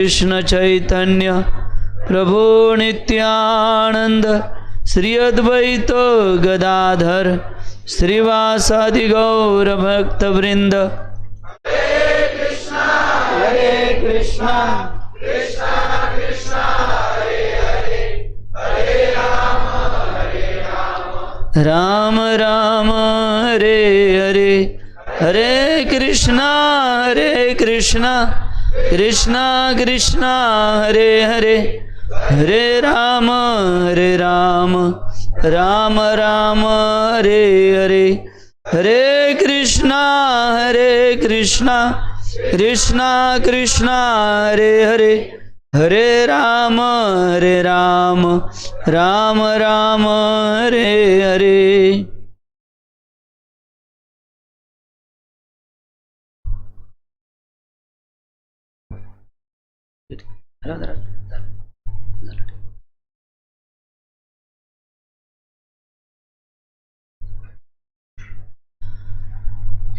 कृष्ण चैतन्य प्रभु नित्यानंद श्री अद्वैत गदाधर श्रीवासादि गौर भक्त वृंद। हरे कृष्णा कृष्णा कृष्णा हरे हरे, हरे राम राम हरे हरे, हरे कृष्णा कृष्णा कृष्णा हरे हरे, हरे राम राम राम हरे हरे, हरे कृष्णा कृष्णा कृष्णा हरे हरे, हरे राम राम हरे हरे।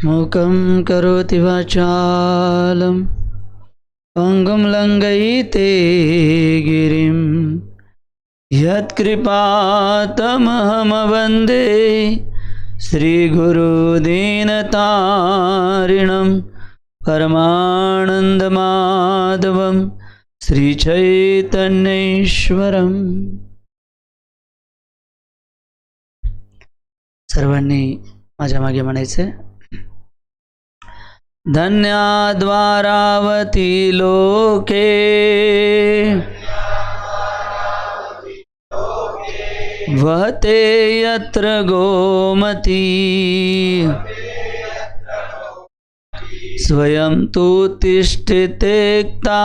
मूकं करोति वाचालं पंगुं लंघयिते गिरिं, यत्कृपातमहं वन्दे श्रीगुरुदीनतारिणं परमानन्दमाधवं श्रीचैतन्येश्वरम्। सर्वांनी माझ्या मागे म्हणायचे, धन्याद्वारावती लोके वहते यत्र गोमती, स्वयं तु तिष्ठितेक्ता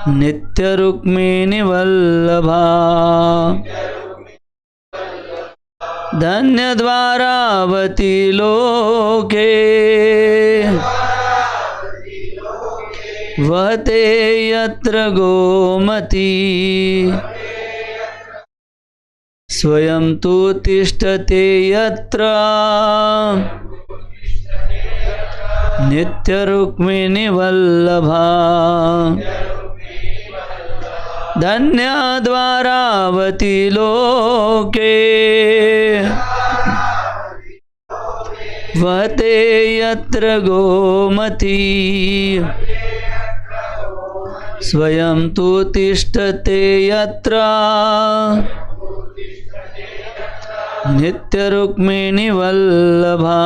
नित्यरुक्मिणी वल्लभा। धन्यद्वारावती लोके वहते यत्र गोमती, स्वयं तु तिष्ठते यत्र नित्यरुक्मिणी वल्लभा। धन्यद्वारावती लोके वहते यत्र गोमती, स्वयं तु तिष्ठते यत्र नित्यरुक्मिणी वल्लभा।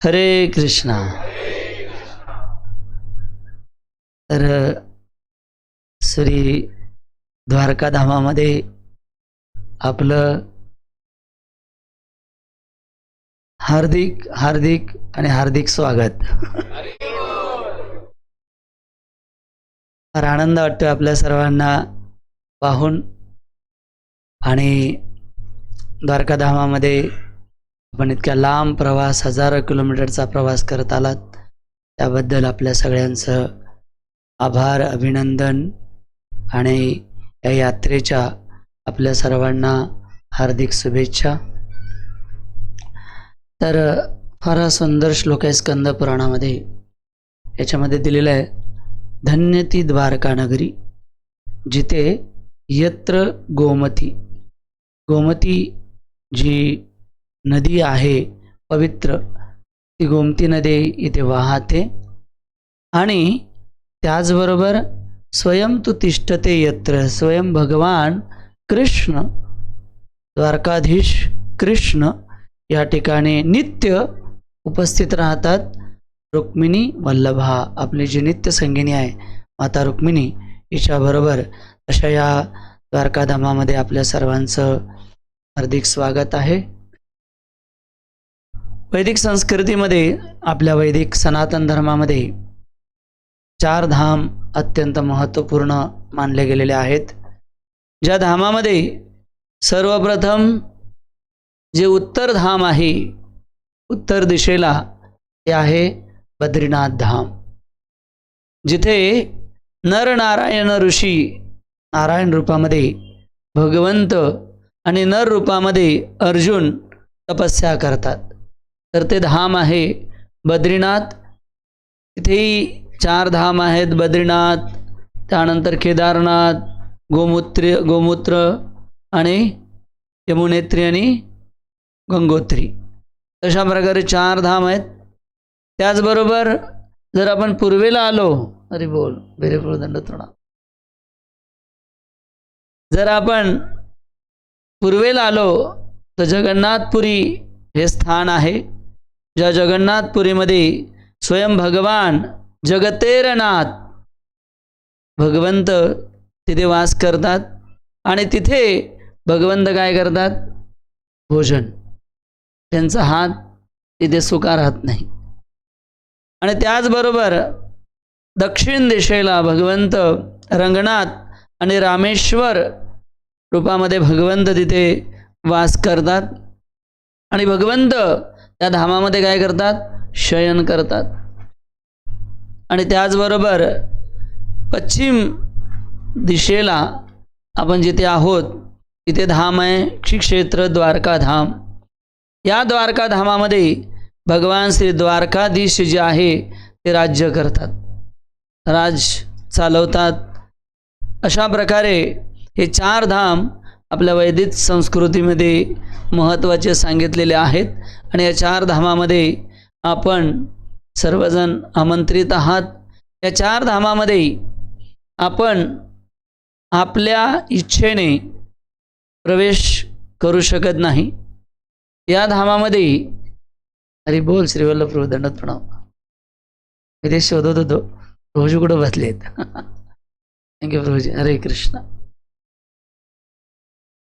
हरे कृष्णा। तर श्री द्वारकाधामामध्ये आपलं हार्दिक आणि हार्दिक स्वागत। फार आनंद वाटतो आपल्या सर्वांना पाहून, आणि द्वारकाधामामध्ये आपण इतक्या लांब प्रवास, हजारो किलोमीटरचा प्रवास करत आलात, त्याबद्दल आपल्या सगळ्यांचं आभार, अभिनंदन, आणि या यात्रेच्या आपल्या सर्वांना हार्दिक शुभेच्छा। तर फार सुंदर श्लोक आहे स्कंद पुराणामध्ये, याच्यामध्ये दिलेलं आहे, धन्य ती द्वारका नगरी जिथे यत्र गोमती, गोमती जी नदी आहे पवित्र, ती गोमती नदी इथे वाहते, आणि त्याचबरोबर स्वयं तु तिष्ठते यत्र, स्वयं भगवान कृष्ण, द्वारकाधीश कृष्ण या ठिकाणी नित्य उपस्थित राहतात। रुक्मिणी वल्लभा, आपली जी नित्य संगिनी आहे माता रुक्मिणी, हिच्याबरोबर अशा या द्वारकाधामामध्ये आपल्या सर्वांचं हार्दिक स्वागत आहे। वैदिक संस्कृतीमध्ये, आपल्या वैदिक सनातन धर्मामध्ये 4 धाम अत्यंत महत्त्वपूर्ण मानले गेलेले आहेत। ज्या धामामध्ये सर्वप्रथम जे उत्तर धाम आहे, उत्तर दिशेला, ते आहे बद्रीनाथ धाम, जिथे नरनारायण ऋषी नारायण रूपामध्ये भगवंत आणि नर रूपामध्ये अर्जुन तपस्या करतात. तर ते धाम आहे बद्रीनाथ. तिथेही 4 धाम आहेत. बद्रीनाथ, त्यानंतर केदारनाथ, गोमूत्र आणि यमुनेत्री आणि गंगोत्री, अशा प्रकारे 4 धाम आहेत. त्याचबरोबर जर आपण पूर्वेला आलो, अरे बोल बेरेफळ दंड तोडा, जर आपण पूर्वेला आलो तर जगन्नाथपुरी हे स्थान आहे. ज्या जगन्नाथपुरीमध्ये स्वयं भगवान जगतेरनाथ भगवंत तिथे वास करतात. आणि तिथे भगवंत काय करतात? भोजन. त्यांचा हात तिथे सुका राहत नाही. आणि त्याचबरोबर दक्षिण दिशेला भगवंत रंगनाथ आणि रामेश्वर रूपामध्ये भगवंत तिथे वास करतात. आणि भगवंत त्या धामामध्ये काय करतात? शयन करतात. आणि त्याचबरोबर पश्चिम दिशेला आपण जिथे आहोत तिथे धाम आहे श्री क्षेत्र द्वारका धाम. या द्वारका धामामध्ये भगवान श्री द्वारकाधीश जे आहे ते राज्य करतात, राज चालवतात. अशा प्रकारे हे 4 धाम आपल्या वैदिक संस्कृतीमध्ये महत्त्वाचे सांगितलेले आहेत. आणि या 4 धामामध्ये आपण सर्वजण आमंत्रित आहात. या 4 धामामध्ये आपण आपल्या इच्छेने प्रवेश करू शकत नाही. या धामामध्ये अरे बोल श्रीवल्लभ प्रभू दंडवत प्रणाम. मी ते शोधत होतो, प्रभूजी कुठं बसलेत. थँक्यू प्रभूजी. हरे कृष्ण.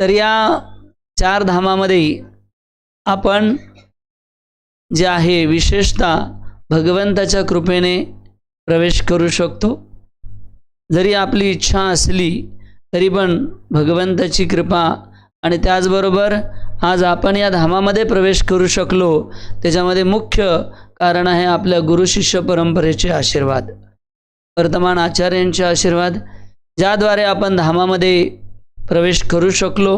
तर या 4 धामामध्ये आपण जे आहे विशेषतः भगवंताच्या कृपेने प्रवेश करू शकतो. जरी आपली इच्छा असली तरी पण भगवंताची कृपा आणि त्याचबरोबर आज आपण या धामामध्ये प्रवेश करू शकलो त्याच्यामध्ये मुख्य कारण आहे आपल्या गुरुशिष्य परंपरेचे आशीर्वाद, वर्तमान आचार्यांचे आशीर्वाद, ज्याद्वारे आपण धामामध्ये प्रवेश करू शकलो.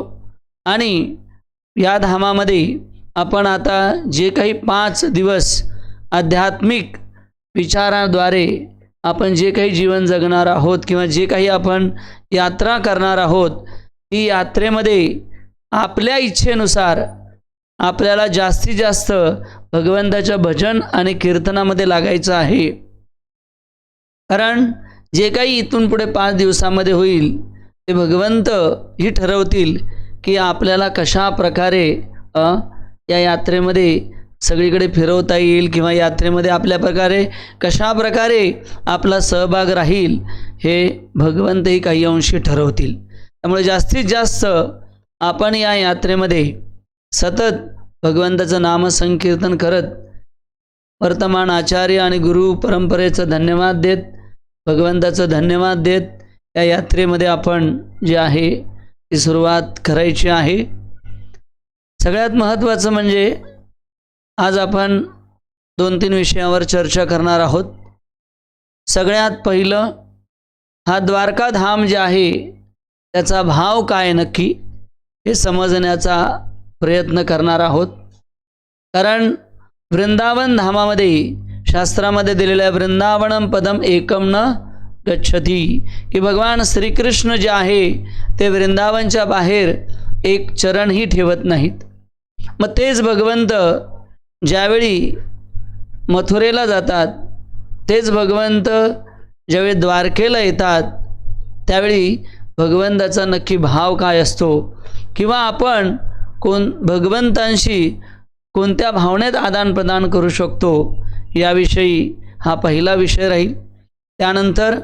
आणि या धामामध्ये आपण आता जे काही 5 दिवस आध्यात्मिक विचाराद्वारे आपण जे काही जीवन जगणार आहोत किंवा जे काही आपण यात्रा करणार आहोत, ती यात्रेमध्ये आपल्या इच्छेनुसार आपल्याला जास्तीत जास्त भगवंताच्या भजन आणि कीर्तनामध्ये लागायचं आहे. कारण जे काही इथून पुढे 5 दिवसामध्ये होईल ते भगवंत ही ठरवतील की आपल्याला कशा प्रकारे या यात्रेमध्ये सगळीकडे फिरवता येईल किंवा यात्रेमध्ये आपल्या प्रकारे कशा प्रकारे आपला सहभाग राहील हे भगवंतही काही अंशी ठरवतील. त्यामुळे जास्तीत जास्त आपण या यात्रेमध्ये सतत भगवंताचं नामसंकीर्तन करत वर्तमान आचार्य आणि गुरु परंपरेचं धन्यवाद देत, भगवंताचं धन्यवाद देत या यात्रेमध्ये आपण जे आहे ती सुरुवात करायची आहे. सगळ्यात महत्त्वाचं म्हणजे आज आपण 2-3 विषयावर चर्चा करणार आहोत. सगळ्यात पहिलं, हा द्वारका धाम जे आहे त्याचा भाव काय नक्की हे समजण्याचा प्रयत्न करणार आहोत. कारण वृंदावन धामामध्ये शास्त्रामध्ये दिलेल्या वृंदावनम पदम एकम न गच्छती, की भगवान श्रीकृष्ण जे आहे ते वृंदावनच्या बाहेर एक चरणही ठेवत नाहीत. मग तेच भगवंत ज्यावेळी मथुरेला जातात, तेच भगवंत ज्यावेळी द्वारकेला येतात, त्यावेळी भगवंताचा नक्की भाव काय असतो किंवा आपण भगवंतांशी कोणत्या भावनेत आदानप्रदान करू शकतो याविषयी हा पहिला विषय राहील. त्यानंतर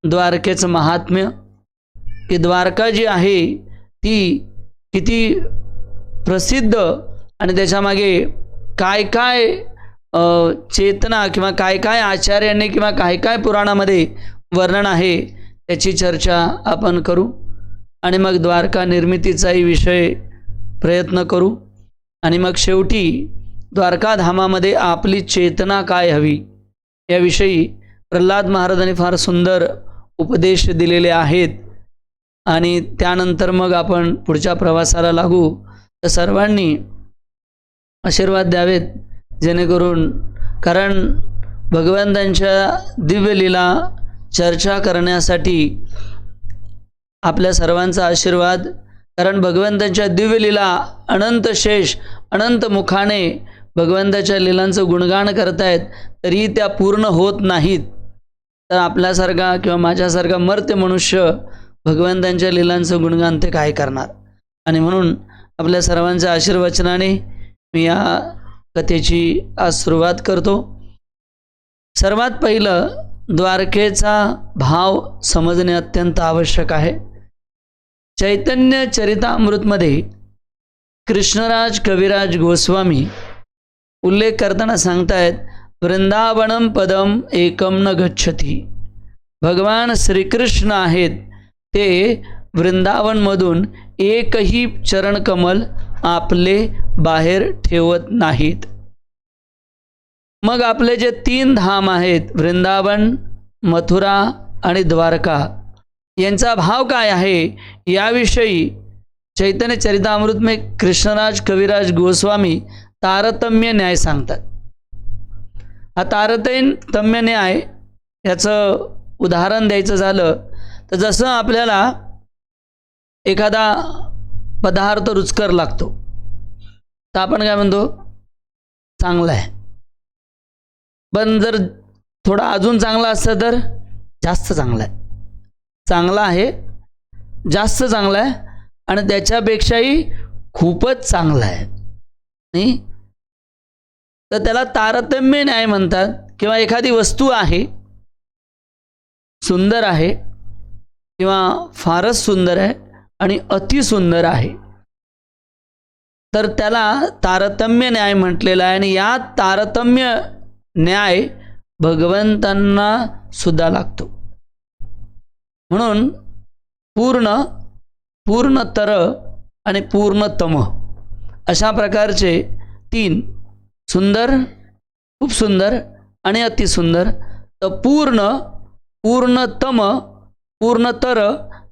द्वारकेचं महात्म्य, की द्वारका जी आहे ती किती प्रसिद्ध आणि त्याच्यामागे काय काय चेतना किंवा काय काय आचार्यांनी किंवा काय काय पुराणामध्ये वर्णन आहे त्याची चर्चा आपण करू. आणि मग द्वारका निर्मितीचाही विषय प्रयत्न करू. आणि मग शेवटी द्वारका धामामध्ये आपली चेतना काय हवी याविषयी प्रल्हाद महाराजांनी फार सुंदर उपदेश दिलेले आहेत. आणि त्यानंतर मग आपण पुढच्या प्रवासाला लागू. तर सर्वांनी आशीर्वाद द्यावेत, जेणेकरून, कारण भगवंतांच्या दिव्य लीला चर्चा करण्यासाठी आपल्या सर्वांचा आशीर्वाद, कारण भगवंतांच्या दिव्य लीला अनंत शेष अनंत मुखाने भगवंताच्या लीलांचं गुणगान करतायत, तरी त्या पूर्ण होत नाहीत. तर आपल्यासारखा किंवा माझ्यासारखा मर्त्य मनुष्य भगवंतांच्या लीलांचं गुणगान ते काय करणार. आणि म्हणून आपल्या सर्वांच्या आशीर्वचनाने मी या कथेची आज सुरुवात करतो. सर्वात पहिलं द्वारकेचा भाव समजणे अत्यंत आवश्यक आहे. चैतन्य चरितामृतमध्ये कृष्णराज कविराज गोस्वामी उल्लेख करताना सांगतायत, वृंदावनम पदम एकम न गच्छती. भगवान श्रीकृष्ण आहेत, ते वृंदावनमधून एकही चरणकमल आपले बाहेर ठेवत नाहीत. मग आपले जे 3 धाम आहेत, वृंदावन, मथुरा आणि द्वारका, यांचा भाव काय आहे याविषयी चैतन्य चरितामृत में कृष्णराज कविराज गोस्वामी तारतम्य न्याय सांगतात. हा तारतम्य न्याय याचं उदाहरण द्यायचं झालं तर जसं आपल्याला एखादा पदार्थ रुचकर लागतो तर आपण काय म्हणतो, चांगला आहे. पण जर थोडा अजून चांगला असतं तर जास्त चांगला आहे, चांगला आहे, जास्त चांगला आहे आणि त्याच्यापेक्षाही खूपच चांगला आहे, नाही. तर त्याला तारतम्य न्याय म्हणतात. किंवा एखादी वस्तू आहे, सुंदर आहे किंवा फारच सुंदर आहे आणि अतिसुंदर आहे, तर त्याला तारतम्य न्याय म्हटलेला आहे. आणि या तारतम्य न्याय भगवंतांना सुद्धा लागतो. म्हणून पूर्णतर आणि पूर्णतम अशा प्रकारचे 3, सुंदर, खूप सुंदर आणि अतिसुंदर. तर पूर्णतम, पूर्णतर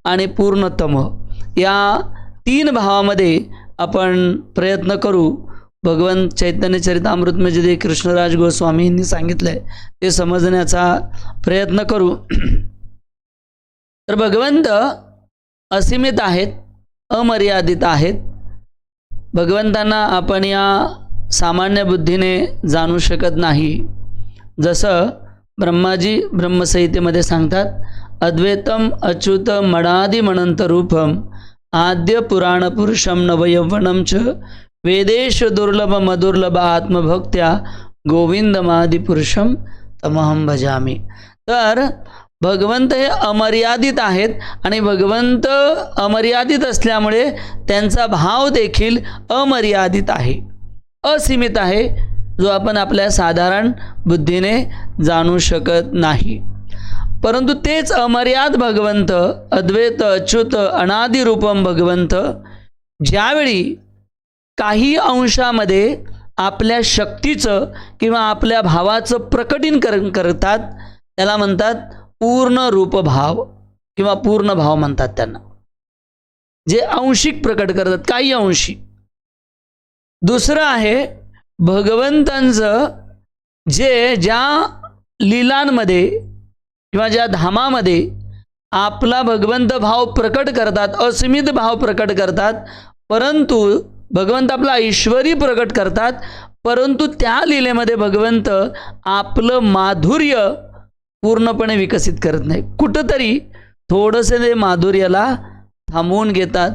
आणि पूर्णतम या 3 भावामध्ये आपण प्रयत्न करू. भगवंत चैतन्य चरितामृतमध्ये जे कृष्णराज गोस्वामींनी सांगितलं आहे ते समजण्याचा प्रयत्न करू. तर भगवंत असीमित आहेत, अमर्यादित आहेत. भगवंतांना आपण या सामान्य बुद्धीने जाणू शकत नाही. जसं ब्रह्माजी ब्रह्मसंहितेमध्ये सांगतात, अद्वैतम अच्युत मणादि म्हणंत रूपम आद्य पुराण पुरुषम नवयौवनम च वेदेश दुर्लभ मदुर्लभ आत्मभक्त्या गोविंदमादि पुरुषम तमहम भजामी. तर भगवंत हे अमर्यादित आहेत आणि भगवंत अमर्यादित असल्यामुळे त्यांचा भाव देखील अमर्यादित आहे, असीमित आहे, जो आपण आपल्या साधारण बुद्धीने जाणू शकत नाही. परंतु तेच अमर्याद भगवंत, अद्वैत अच्युत अनादि रूपम भगवंत, ज्यावेळी काही अंशामध्ये आपल्या शक्तीचं किंवा आपल्या भावाचं प्रकटीकरण करतात, त्याला म्हणतात पूर्ण रूप भाव किंवा पूर्ण भाव म्हणतात त्यांना, जे आंशिक प्रकट करतात, काही अंशी. दुसरं आहे भगवंतांचं जे ज्या लीलांमध्ये किंवा ज्या धामामध्ये आपला भगवंत भाव प्रकट करतात, असीमित भाव प्रकट करतात, परंतु भगवंत आपला ईश्वरी प्रकट करतात, परंतु त्या लीलेमध्ये भगवंत आपलं माधुर्य पूर्णपणे विकसित करत नाही. कुठंतरी थोडंसं ते माधुर्याला थांबवून घेतात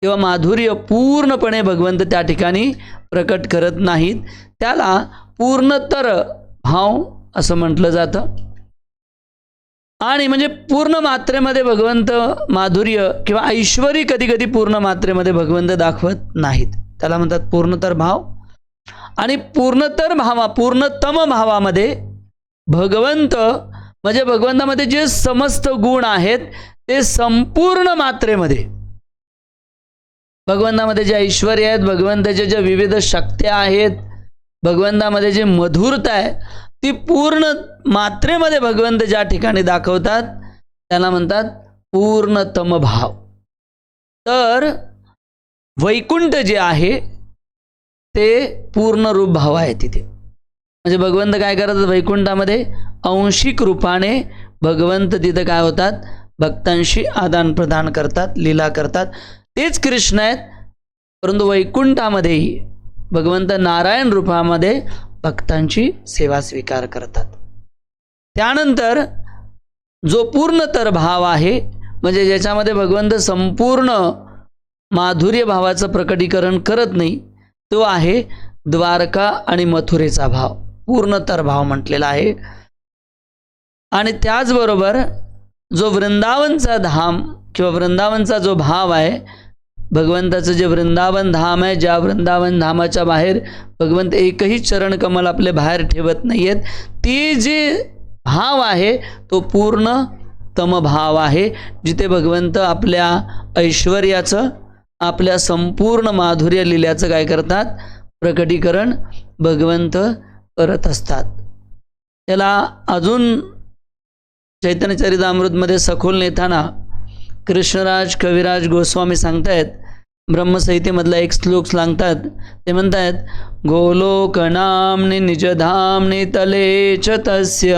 किंवा माधुर्य पूर्णपणे भगवंत त्या ठिकाणी प्रकट करत नाहीत. त्याला पूर्णतर भाव असं म्हटलं जातं. आणि म्हणजे पूर्ण मात्रेमध्ये भगवंत माधुर्य किंवा ऐश्वरी कधी कधी पूर्ण मात्रेमध्ये भगवंत दाखवत नाहीत, त्याला म्हणतात पूर्णतर भाव. आणि पूर्णतम भावामध्ये भगवंत म्हणजे भगवंतामध्ये जे समस्त गुण आहेत ते संपूर्ण मात्रेमध्ये, भगवंतामध्ये जे ऐश्वर्य आहेत, भगवंताच्या ज्या विविध शक्त्या आहेत, भगवंतामध्ये जे मधुरता आहे, ती पूर्ण मात्रेमध्ये भगवंत ज्या ठिकाणी दाखवतात त्याला म्हणतात पूर्णतम भाव. तर वैकुंठ जे आहे ते पूर्ण रूप भाव आहे तिथे. म्हणजे भगवंत काय करतात वैकुंठामध्ये अंशिक रूपाने भगवंत तिथं काय होतात भक्तांशी आदान प्रदान करतात, लीला करतात. तेच कृष्ण आहेत, परंतु वैकुंठामध्येही भगवंत नारायण रूपामध्ये भक्तांची सेवा स्वीकार करतात. त्यानंतर जो पूर्णतर भाव आहे, म्हणजे ज्याच्यामध्ये भगवंत संपूर्ण माधुर्य भावाचं प्रकटीकरण करत नाही, तो आहे द्वारका आणि मथुरेचा भाव, पूर्णतर भाव म्हटलेला आहे. आणि त्याचबरोबर जो वृंदावनचा धाम किंवा वृंदावनचा जो भाव आहे, भगवंताचं जे वृंदावन धाम आहे, ज्या वृंदावन धामाच्या बाहेर भगवंत एकही चरणकमल आपले बाहेर ठेवत नाही आहेत, ते जे भाव आहे तो पूर्ण तम भाव आहे, जिथे भगवंत आपल्या ऐश्वर्याचं, आपल्या संपूर्ण माधुर्य लील्याचं काय करतात प्रकटीकरण भगवंत करत असतात. त्याला अजून चैतन्य चरितामृतमध्ये सखोल नेताना कृष्णराज कविराज गोस्वामी सांगतायत, ब्रह्मसंहितेमधला एक श्लोक सांगतात. ते म्हणतायत, गोलोकनाम्नि निजधाम्नि तले च तस्य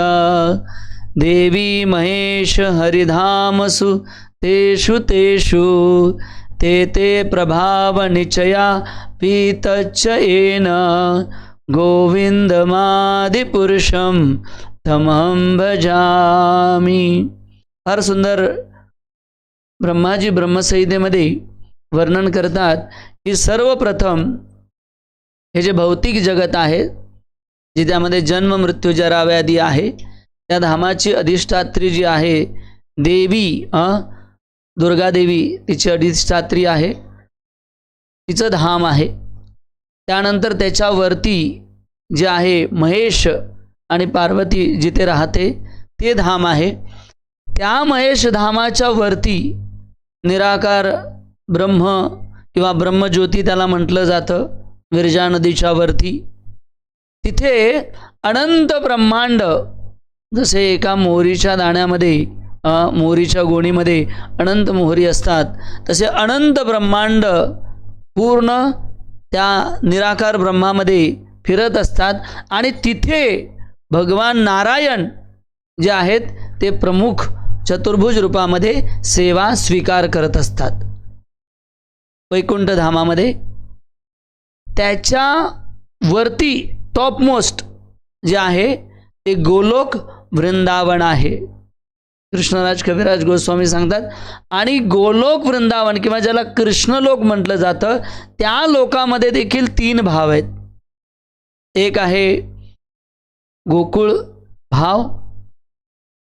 देवी महेश हरिधामसु तेषु तेषु ते ते प्रभाव निचया पीतच्च येन गोविंदमादिपुरुषं तमहं भजामि. फार सुंदर ब्रह्माजी ब्रह्मसंहितेमध्ये वर्णन करतात की सर्वप्रथम हे जे भौतिक जगत आहे, जे त्यामध्ये जन्म मृत्यू जरा व्याधी आहे, त्या धामाची अधिष्ठात्री जी आहे देवी, दुर्गादेवी तिची अधिष्ठात्री आहे, तिचं धाम आहे. त्यानंतर त्याच्यावरती जे आहे महेश आणि पार्वती जिथे राहते ते धाम आहे. त्या महेश धामाच्या वरती निराकार ब्रह्म किंवा ब्रह्मज्योती त्याला म्हटलं जातं, विरजा नदीच्या वरती. तिथे अनंत ब्रह्मांड, जसे एका मोहरीच्या दाण्यामध्ये, मोहरीच्या गोणीमध्ये अनंत मोहरी असतात, तसे अनंत ब्रह्मांड पूर्ण त्या निराकार ब्रह्मामध्ये फिरत असतात. आणि तिथे भगवान नारायण जे आहेत ते प्रमुख चतुर्भुज रूपामध्ये सेवा स्वीकार करत असतात वैकुंठ धामामध्ये. त्याच्या वरती टॉपमोस्ट जे आहे ते गोलोक वृंदावन आहे, कृष्णराज कविराज गोस्वामी सांगतात. आणि गोलोक वृंदावन किंवा ज्याला कृष्णलोक म्हटलं जातं, त्या लोकामध्ये देखील 3 भाव आहेत. एक आहे गोकुळ भाव,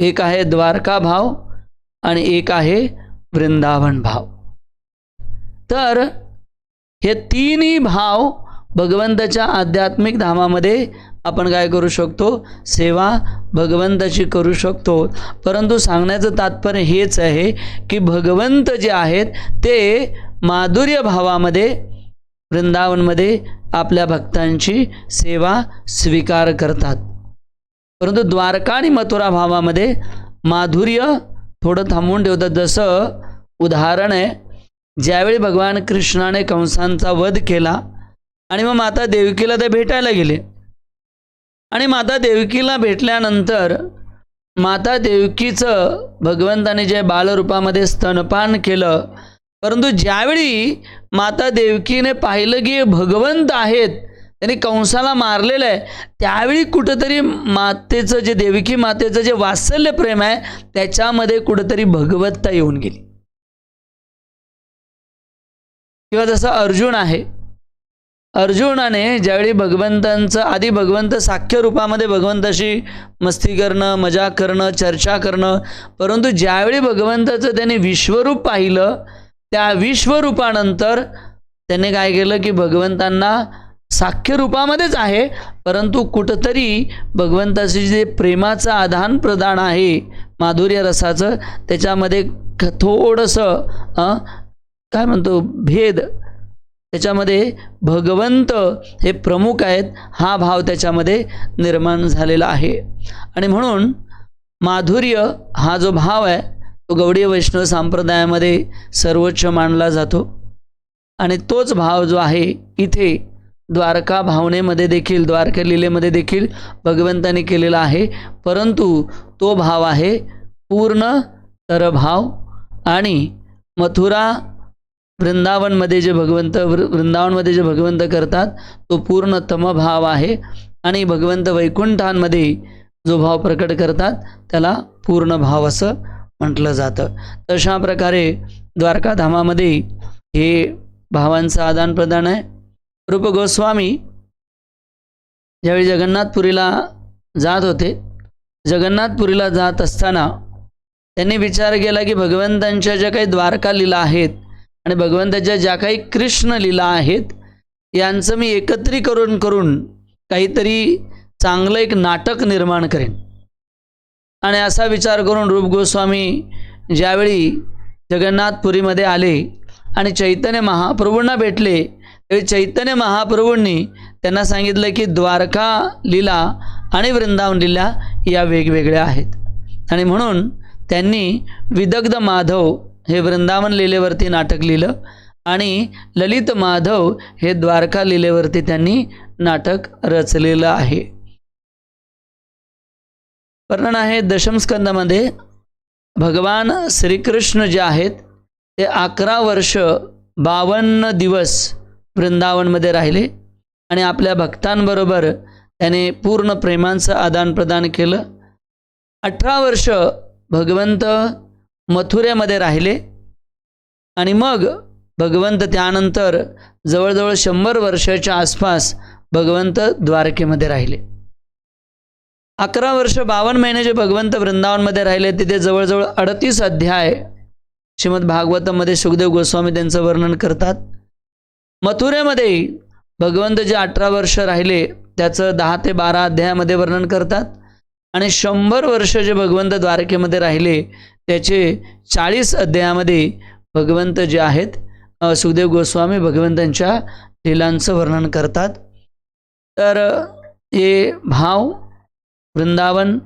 एक आहे द्वारका भाव आणि एक आहे वृंदावन भाव. तर हे 3ही भाव भगवंताच्या आध्यात्मिक धामामध्ये आपण काय करू शकतो, सेवा भगवंताची करू शकतो. परंतु सांगण्याचं तात्पर्य हेच आहे की भगवंत जे आहेत ते माधुर्य भावामध्ये वृंदावनमध्ये आपल्या भक्तांची सेवा स्वीकार करतात. परंतु द्वारका आणि मथुरा भावामध्ये माधुर्य थोडं थांबवून ठेवतात. जसं उदाहरण आहे, ज्यावेळी भगवान कृष्णाने कंसांचा वध केला आणि मग माता देवकीला ते भेटायला गेले, आणि माता देवकीला भेटल्यानंतर माता देवकीचं भगवंताने जे बालरूपामध्ये स्तनपान केलं, परंतु ज्यावेळी माता देवकीने पाहिलं की भगवंत आहेत, त्यांनी कंसाला मारलेलं आहे, त्यावेळी कुठंतरी मातेचं जे देवकी मातेचं जे वात्सल्य प्रेम आहे त्याच्यामध्ये कुठंतरी भगवत्ता येऊन गेली. किंवा जसं अर्जुन आहे, अर्जुनाने ज्यावेळी भगवंतांचं, आधी भगवंत साख्य रूपामध्ये भगवंताशी मस्ती करणं, मजा करणं, चर्चा करणं, परंतु ज्यावेळी भगवंताचं त्याने विश्वरूप पाहिलं, त्या विश्वरूपानंतर त्याने काय केलं की भगवंतांना साख्य रूपामध्येच आहे, परंतु कुठंतरी भगवंताचे जे प्रेमाचं आदान प्रदान आहे माधुर्य रसाचं, त्याच्यामध्ये थोडंसं काय म्हणतो भेद, त्याच्यामध्ये भगवंत हे प्रमुख आहेत हा भाव त्याच्यामध्ये निर्माण झालेला आहे. आणि म्हणून माधुर्य हा जो भाव आहे तो गौडीय वैष्णव संप्रदायामध्ये सर्वोच्च मानला जातो. आणि तोच भाव जो आहे इथे द्वारका भावनेमध्ये देखील, द्वारका लीलेमध्ये देखील भगवंताने केलेला आहे, परंतु तो भाव आहे पूर्ण तरभाव. आणि मथुरा वृंदावनमध्ये जे भगवंत करतात तो पूर्ण तमभाव आहे, आणि भगवंत वैकुंठांमध्ये जो भाव प्रकट करतात त्याला पूर्ण भाव असं म्हटलं जातं. तशा प्रकारे द्वारकाधामामध्ये हे भावांचं आदान प्रदान आहे. रूप गोस्वामी ज्यावेळी जगन्नाथपुरीला जात होते, जगन्नाथपुरीला जात असताना त्यांनी विचार केला की भगवंतांच्या ज्या काही द्वारका लीला आहेत आणि भगवंताच्या ज्या काही कृष्ण लीला आहेत यांचं मी एकत्रीकरण करून काहीतरी चांगलं एक नाटक निर्माण करेन. आणि असा विचार करून रूप गोस्वामी ज्यावेळी जगन्नाथपुरीमध्ये आले आणि चैतन्य महाप्रभूंना भेटले, त्यावेळी चैतन्य महाप्रभूंनी त्यांना सांगितलं की द्वारका लीला आणि वृंदावन लीला या वेगवेगळ्या आहेत, आणि म्हणून त्यांनी विदग्ध माधव हे वृंदावन लीलेवरती नाटक लिहिलं आणि ललित माधव हे द्वारका लीलेवरती त्यांनी नाटक रचलेलं आहे. वर्णन आहे दशम स्कंदामध्ये. भगवान श्रीकृष्ण जे आहेत ते 11 वर्ष 52 दिवस वृंदावनमध्ये राहिले आणि आपल्या भक्तांबरोबर त्याने पूर्ण प्रेमांचं आदान प्रदान केलं. 18 वर्ष भगवंत मथुरेमध्ये राहिले आणि मग भगवंत त्यानंतर जवळजवळ 100 वर्षाच्या आसपास भगवंत द्वारकेमध्ये राहिले. 11 वर्ष 52 महिने जे भगवंत वृंदावनमध्ये राहिले तिथे जवळजवळ 38 अध्याय श्रीमद भागवतमध्ये सुखदेव गोस्वामी त्यांचं वर्णन करतात. मथुरेमध्ये भगवंत जे 18 वर्ष राहिले त्याचं 10 ते 12 अध्यायामध्ये वर्णन करतात, आणि 100 वर्ष जे भगवंत द्वारकेमध्ये राहिले त्याचे 40 अध्यायामध्ये भगवंत जे आहेत सुखदेव गोस्वामी भगवंतांच्या लीलांचं वर्णन करतात. तर हे भाव वृंदावन,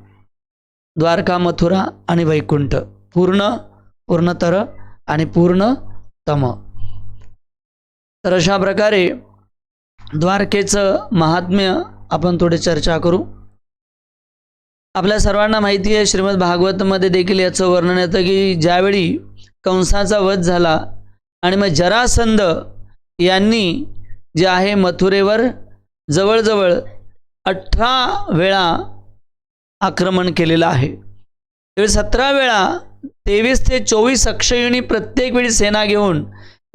द्वारका, मथुरा आणि वैकुंठ पूर्णतर आणि पूर्णतम. तर अशा प्रकारे द्वारकेचं महात्म्य आपण थोडे चर्चा करू. आपल्या सर्वांना माहिती आहे श्रीमद भागवतमध्ये देखील याचं वर्णन येतं की ज्यावेळी कंसाचा वध झाला आणि मग जरासंध यांनी जे आहे मथुरेवर जवळजवळ 18 वेळा आक्रमण केलेलं आहे. त्यावेळी 17 वेळा 23 ते 24 अक्षयणी प्रत्येक वेळी सेना घेऊन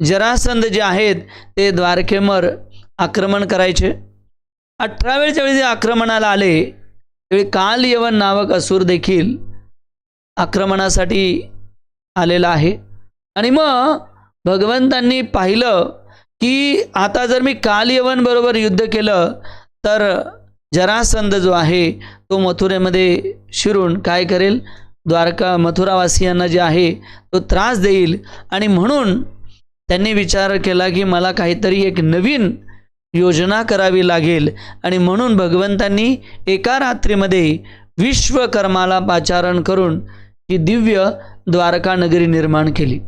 जरासंध जे आहेत ते द्वारकेवर आक्रमण करायचे. 18 वेळच्या वेळी जे आक्रमणाला आले त्यावेळी कालयवन नावक असुर देखील आक्रमणासाठी आलेला आहे. आणि मग भगवंतांनी पाहिलं की आता जर मी कालयवन बरोबर युद्ध केलं तर जरासंध जो आहे तो मथुरेमध्ये शिरून काय करेल, द्वारका मथुरावासियांना जे आहे तो त्रास देईल. आणि म्हणून त्यांनी विचार केला की मला काहीतरी एक नवीन योजना करावी लागेल, आणि म्हणून भगवंतांनी एका रात्रीमध्ये विश्वकर्माला पाचारण करून ही दिव्य द्वारका नगरी निर्माण केली.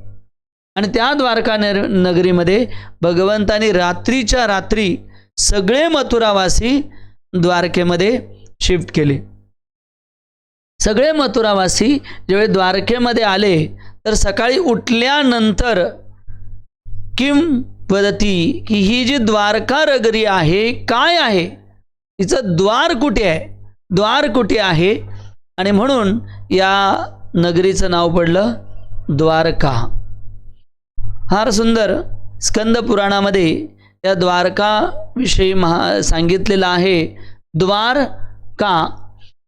आणि त्या द्वारका नगरीमध्ये भगवंतांनी रात्रीच्या रात्री सगळे मथुरावासी द्वारकेमध्ये शिफ्ट केले. सगळे मथुरावासी ज्यावेळी द्वारकेमध्ये आले तर सकाळी उठल्यानंतर किम वदती की ही जी द्वारका नगरी आहे काय आहे, तिचं द्वार कुठे आहे, द्वार कुठे आहे. आणि म्हणून या नगरीचं नाव पडलं द्वारका. फार सुंदर स्कंद पुराणामध्ये या द्वारकाविषयी सांगितलेलं आहे. द्वारका,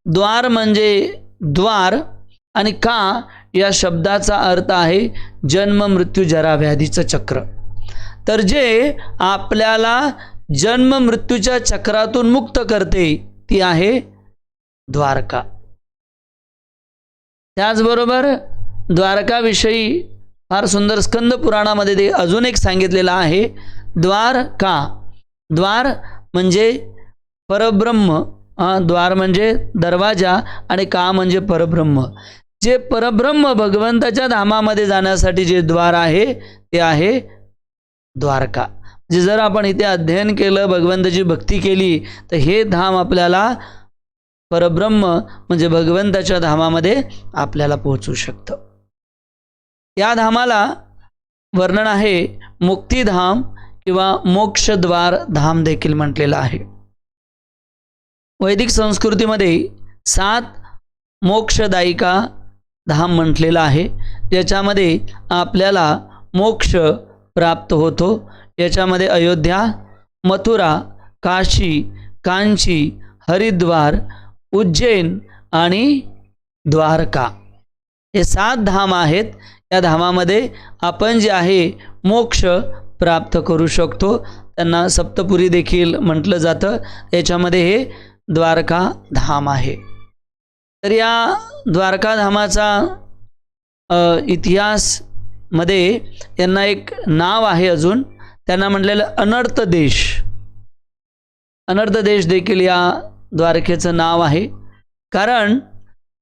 द्वार म्हणजे द्वार, आणि का या शब्दाचा अर्थ आहे जन्म मृत्यू जरा व्याधीचं चक्र. तर जे आपल्याला जन्म मृत्यूच्या चक्रातून मुक्त करते ती आहे द्वारका. त्याचबरोबर द्वारकाविषयी फार सुंदर स्कंद पुराणामध्ये ते अजून एक सांगितलेलं आहे. द्वारका, द्वार म्हणजे परब्रह्म, द्वार म्हणजे दरवाजा, आणि का म्हणजे परब्रह्म. जे परब्रह्म भगवंताच्या धामामध्ये जाण्यासाठी जे द्वार आहे ते आहे द्वारका. जे जर आपण इथे अध्ययन केलं, भगवंताची भक्ती केली, तर हे धाम आपल्याला परब्रह्म म्हणजे भगवंताच्या धामामध्ये आपल्याला पोहोचू शकतं. या धामाला वर्णन आहे मुक्तिधाम किंवा मोक्षद्वार धाम देखील म्हटलेलं आहे. वैदिक संस्कृतीमध्ये 7 मोक्षदायिका धाम म्हटलेलं आहे, ज्याच्यामध्ये आपल्याला मोक्ष प्राप्त होतो. याच्यामध्ये अयोध्या, मथुरा, काशी, कांची, हरिद्वार, उज्जैन आणि द्वारका हे 7 धाम आहेत. या धामामध्ये आपण जे आहे मोक्ष प्राप्त करू शकतो. त्यांना सप्तपुरी देखील म्हटलं जातं. याच्यामध्ये हे द्वारका धाम आहे. तर या द्वारका धामाचा इतिहासमध्ये यांना एक नाव आहे अजून. त्यांना म्हटलेलं अनर्थ देश. अनर्थ देश देखील या द्वारकेचं नाव आहे. कारण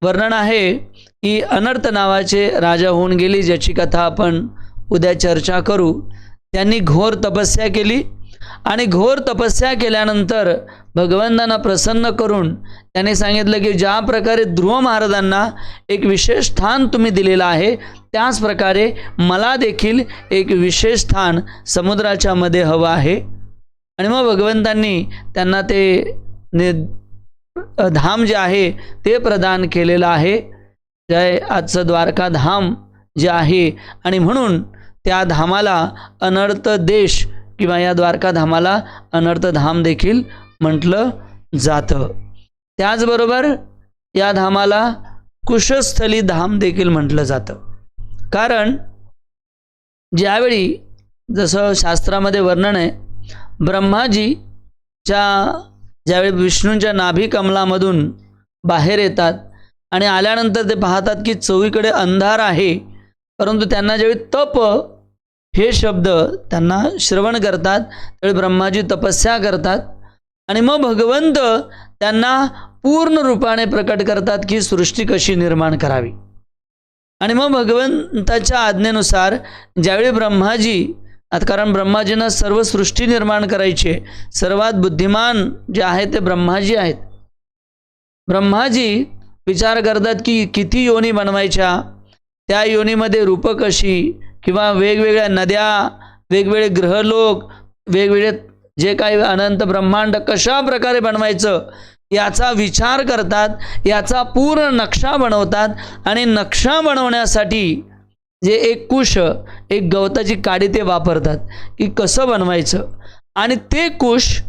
वर्णन आहे की अनर्थ नावाचे राजा होऊन गेले, ज्याची कथा आपण उद्या चर्चा करू. त्यांनी घोर तपस्या केली आणि घोर तपस्या केल्यानंतर भगवंतांना प्रसन्न करून त्याने सांगितलं की ज्या प्रकारे ध्रुव महाराजांना एक विशेष स्थान तुम्ही दिलेलं आहे, त्याच प्रकारे मला देखील एक विशेष स्थान समुद्राच्या मध्ये हवं आहे. आणि मग भगवंतांनी त्यांना ते धाम जे आहे ते प्रदान केलेलं आहे. जय आजचं द्वारका धाम जे आहे, आणि म्हणून त्या धामाला अनर्थ देश किंवा या द्वारका धामाला अनर्थ धाम देखील म्हटलं जातं. त्याचबरोबर या धामाला कुशस्थली धाम देखील म्हटलं जातं. कारण ज्यावेळी जसं शास्त्रामध्ये वर्णन आहे, ज्यावेळी विष्णूंच्या नाभी कमलामधून बाहेर येतात आणि आल्यानंतर ते पाहतात की चोहीकडे अंधार आहे, परंतु त्यांना ज्यावेळी तप हे शब्द त्यांना श्रवण करतात, त्यावेळी ब्रह्माजी तपस्या करतात आणि मग भगवंत त्यांना पूर्ण रूपाने प्रकट करतात की सृष्टी कशी निर्माण करावी. आणि मग भगवंताच्या आज्ञेनुसार ज्यावेळी ब्रह्माजी, कारण ब्रह्माजींना सर्व सृष्टी निर्माण करायची, सर्वात बुद्धिमान जे आहे ते ब्रह्माजी आहेत. ब्रह्माजी विचार करतात की किती योनी बनवायच्या, त्या योनीमध्ये रूपं कशी, किंवा वेगवेगळ्या नद्या, वेगवेगळे ग्रहलोक, वेगवेगळे जे काही अनंत ब्रह्मांड कशा प्रकारे बनवायचं याचा विचार करतात, याचा पूर्ण नक्षा बनवतात. आणि नक्षा बनवण्यासाठी जे एक कुश, एक गवताची काडी ते वापरतात की कसं बनवायचं. आणि ते कुश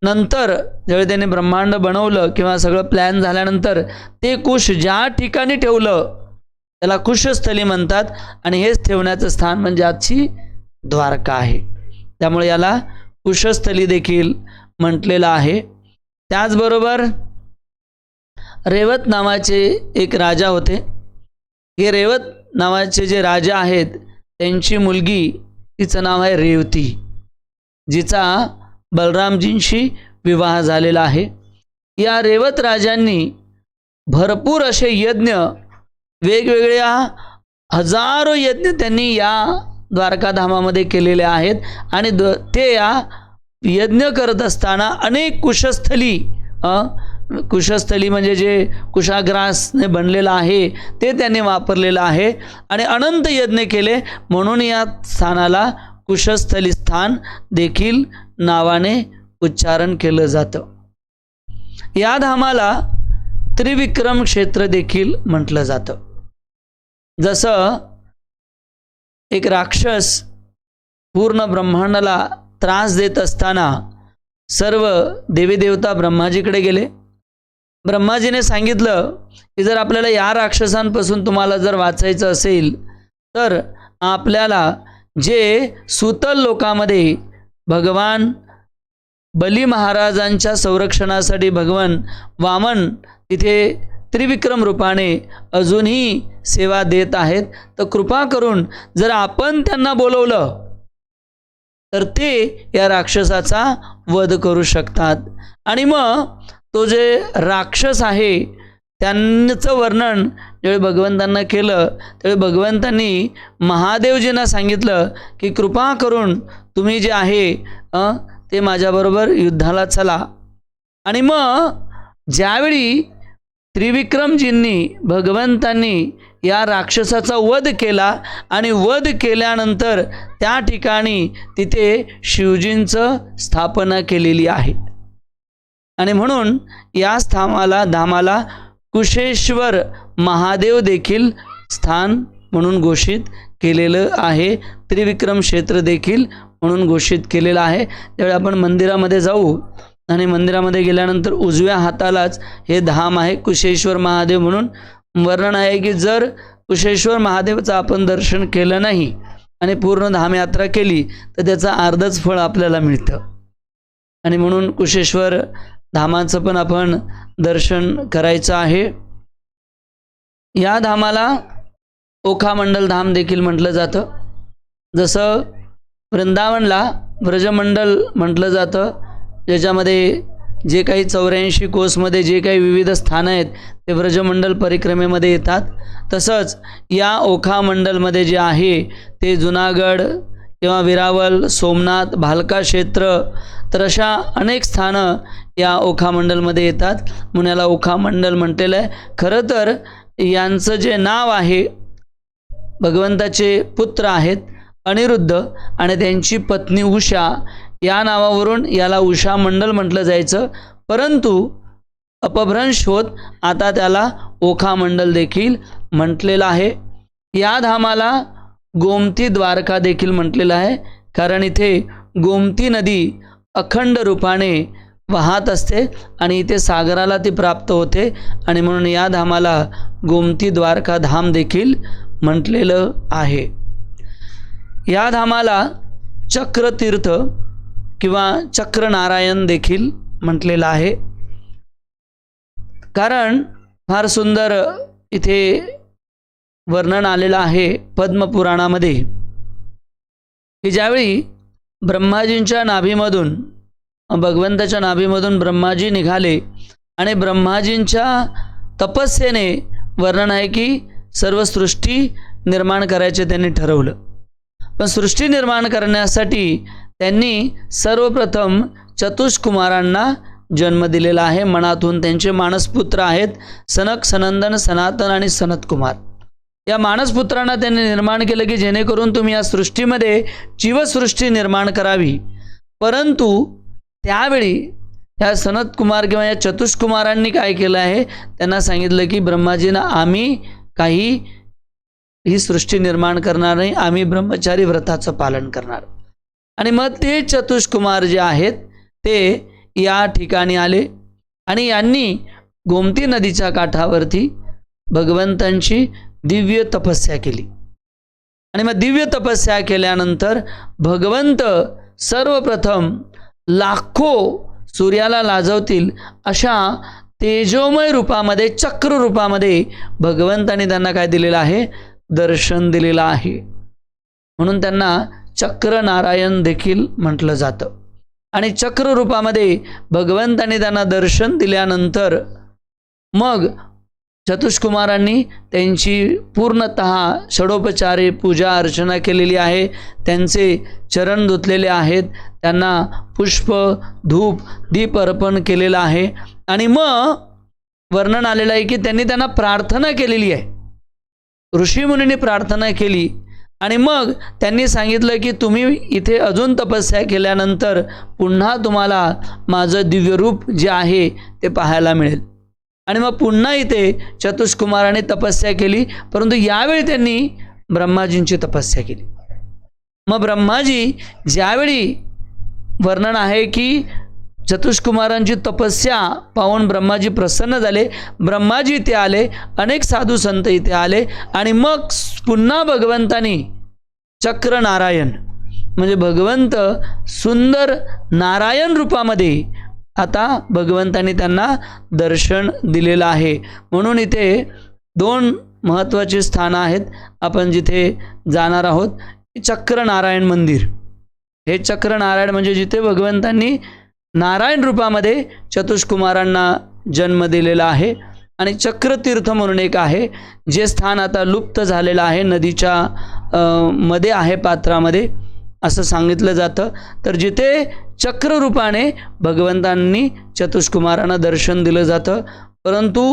नंतर ज्यावेळी त्यांनी ब्रह्मांड बनवलं किंवा सगळं प्लॅन झाल्यानंतर ते कुश ज्या ठिकाणी ठेवलं त्याला कुशस्थली म्हणतात. आणि हेच ठेवण्याचं स्थान म्हणजे आजची द्वारका आहे. त्यामुळे याला कुशस्थली देखील म्हटलेलं आहे. त्याचबरोबर रेवत नावाचे एक राजा होते. हे रेवत नावाचे जे राजा आहेत त्यांची मुलगी, तिचं नाव आहे रेवती, जिचा बलरामजींशी विवाह झालेला आहे. या रेवत राजांनी भरपूर असे यज्ञ, वेगवेगळ्या हजारो यज्ञ त्यांनी या द्वारकाधामामध्ये केलेले आहेत. आणि ते या यज्ञ करत असताना अनेक कुशस्थली म्हणजे जे कुशाग्रासने बनलेलं आहे ते त्यांनी वापरलेलं आहे. आणि अनंत यज्ञ केले, म्हणून या स्थानाला कुशस्थली स्थान देखील नावाने उच्चारण केलं जातं. या धामाला त्रिविक्रम क्षेत्र देखील म्हटलं जातं. जसं एक राक्षस पूर्ण ब्रह्मांडाला त्रास देत असताना सर्व देवी देवता ब्रह्माजीकडे गेले. ब्रह्माजीने सांगितलं की जर आपल्याला या राक्षसांपासून तुम्हाला जर वाचायचं असेल तर आपल्याला जे सुतल लोकामध्ये भगवान बली महाराजांच्या संरक्षणासाठी भगवान वामन तिथे त्रिविक्रम रूपाने अजूनही सेवा देत आहेत. तर कृपा करून जर आपण त्यांना बोलवलं तर ते या राक्षसाचा वध करू शकतात. आणि मग तो जे राक्षस आहे त्यांचं वर्णन ज्यावेळी भगवंतांना केलं त्यावेळी भगवंतांनी महादेवजींना सांगितलं की कृपा करून तुम्ही जे आहे ते माझ्याबरोबर युद्धाला चला. आणि मग ज्यावेळी त्रिविक्रमजींनी भगवंतांनी या राक्षसाचा वध केला आणि वध केल्यानंतर त्या ठिकाणी तिथे शिवजींचं स्थापना केलेली आहे. आणि म्हणून या धामाला कुशेश्वर महादेव देखील स्थान म्हणून घोषित केलेलं आहे. त्रिविक्रम क्षेत्र देखील म्हणून घोषित केलेलं आहे. त्यावेळी आपण मंदिरामध्ये जाऊ आणि मंदिरामध्ये गेल्यानंतर उजव्या हातालाच हे धाम आहे कुशेश्वर महादेव म्हणून वर्णन आहे की जर कुशेश्वर महादेवचं आपण दर्शन केलं नाही आणि पूर्ण धामयात्रा केली तर त्याचं अर्धच फळ आपल्याला मिळतं. आणि म्हणून कुशेश्वर धामाचं पण आपण दर्शन करायचं आहे. या धामाला ओखामंडल धाम देखील म्हटलं जातं. जसं वृंदावनला व्रजमंडल म्हटलं जातं, ज्याच्यामध्ये जे काही 84 कोसमध्ये जे काही विविध स्थानं आहेत ते व्रजमंडल परिक्रमेमध्ये येतात. तसंच या ओखामंडलमध्ये जे आहे ते जुनागड किंवा विरावल, सोमनाथ, भालका क्षेत्र तर अशा अनेक स्थानं या ओखामंडलमध्ये येतात म्हणून याला ओखामंडल म्हटलेलं आहे. खरं तर यांचं जे नाव आहे, भगवंताचे पुत्र आहेत अनिरुद्ध आणि त्यांची पत्नी उषा, या नावावरून याला उषा मंडल म्हटलं जायचं. परंतु अपभ्रंश होत आता त्याला ओखामंडल देखील म्हटलेलं आहे. या धामाला गोमती द्वारका देखील म्हटलेलं आहे, कारण इथे गोमती नदी अखंड रूपाने वाहत असते आणि इथे सागराला ती प्राप्त होते आणि म्हणून या धामाला गोमती द्वारका धाम देखील म्हटलेलं आहे. या धामाला चक्रतीर्थ किंवा चक्रनारायण देखील म्हटलेलं आहे, कारण फार सुंदर इथे वर्णन आलेलं आहे पद्मपुराणामध्ये की ज्यावेळी ब्रह्माजींच्या नाभीमधून भगवंताच्या नाभीमधून ब्रह्माजी निघाले आणि ब्रह्माजींच्या तपस्येने वर्णन आहे की सर्व सृष्टी निर्माण करायचे त्यांनी ठरवलं. पण सृष्टी निर्माण करण्यासाठी त्यांनी सर्वप्रथम चतुष्कुमारांना जन्म दिलेला आहे. मनातून त्यांचे मानसपुत्र आहेत सनक, सनंदन, सनातन आणि सनतकुमार. या मानसपुत्रांना त्यांनी निर्माण केलं की जेणेकरून तुम्ही या सृष्टीमध्ये जीवसृष्टी निर्माण करावी. परंतु त्यावेळी या सनतकुमार किंवा या चतुष्कुमारांनी काय केलं आहे, त्यांना सांगितलं की ब्रह्माजींना आम्ही काही ही सृष्टी निर्माण करणार नाही, आम्ही ब्रह्मचारी व्रताचं पालन करणार. आणि मग ते चतुष्कुमार जे आहेत ते या ठिकाणी आले आणि यांनी गोमती नदीच्या काठावरती भगवंतांची दिव्य तपस्या केली. आणि मग दिव्य तपस्या केल्यानंतर भगवंत सर्वप्रथम लाखो सूर्याला लाजवतील अशा तेजोमय रूपामध्ये, चक्र रूपामध्ये भगवंतांनी त्यांना काय दिलेलं आहे, दर्शन दिलेलं आहे. म्हणून त्यांना चक्र नारायण देखील म्हटलं जातं. आणि चक्र रूपामध्ये भगवंतांनी त्यांना दर्शन दिल्यानंतर मग चतुष्कुमारांनी त्यांची पूर्णतः षडोपचारे पूजा अर्चना केलेली आहे. त्यांचे चरण धुतलेले आहेत, त्यांना पुष्प, धूप, दीप अर्पण केलेलं आहे. आणि मग वर्णन आलेलं आहे की त्यांनी त्यांना प्रार्थना केलेली आहे, ऋषीमुनींनी प्रार्थना केली. आणि मग त्यांनी सांगितलं की तुम्ही इथे अजून तपस्या केल्यानंतर पुन्हा तुम्हाला माझं दिव्य रूप जे आहे ते पाहायला मिळेल. आणि मग पुन्हा इथे चतुष्कुमाराने तपस्या केली, परंतु यावेळी त्यांनी ब्रह्माजींची तपस्या केली. मग ब्रह्माजी ज्यावेळी वर्णन आहे की चतुष्कुमारांची तपस्या पाहून ब्रह्माजी प्रसन्न झाले, ब्रह्माजी इथे आले, अनेक साधू संत इथे आले आणि मग पुन्हा भगवंतांनी चक्र नारायण म्हणजे भगवंत सुंदर नारायण रूपामध्ये आता भगवंतांनी त्यांना दर्शन दिलेलं आहे. म्हणून इथे दोन महत्त्वाची स्थानं आहेत आपण जिथे जाणार आहोत. चक्र नारायण मंदिर, हे चक्र नारायण म्हणजे जिथे भगवंतांनी नारायण रूपामध्ये चतुष्कुमारांना जन्म दिलेला आहे. आणि चक्रतीर्थ म्हणून एक आहे, जे स्थान आता लुप्त झालेलं आहे, नदीच्या मध्ये आहे, पात्रामध्ये असं सांगितलं जातं. तर जिथे चक्ररूपाने भगवंतांनी चतुष्कुमारांना दर्शन दिलं जातं. परंतु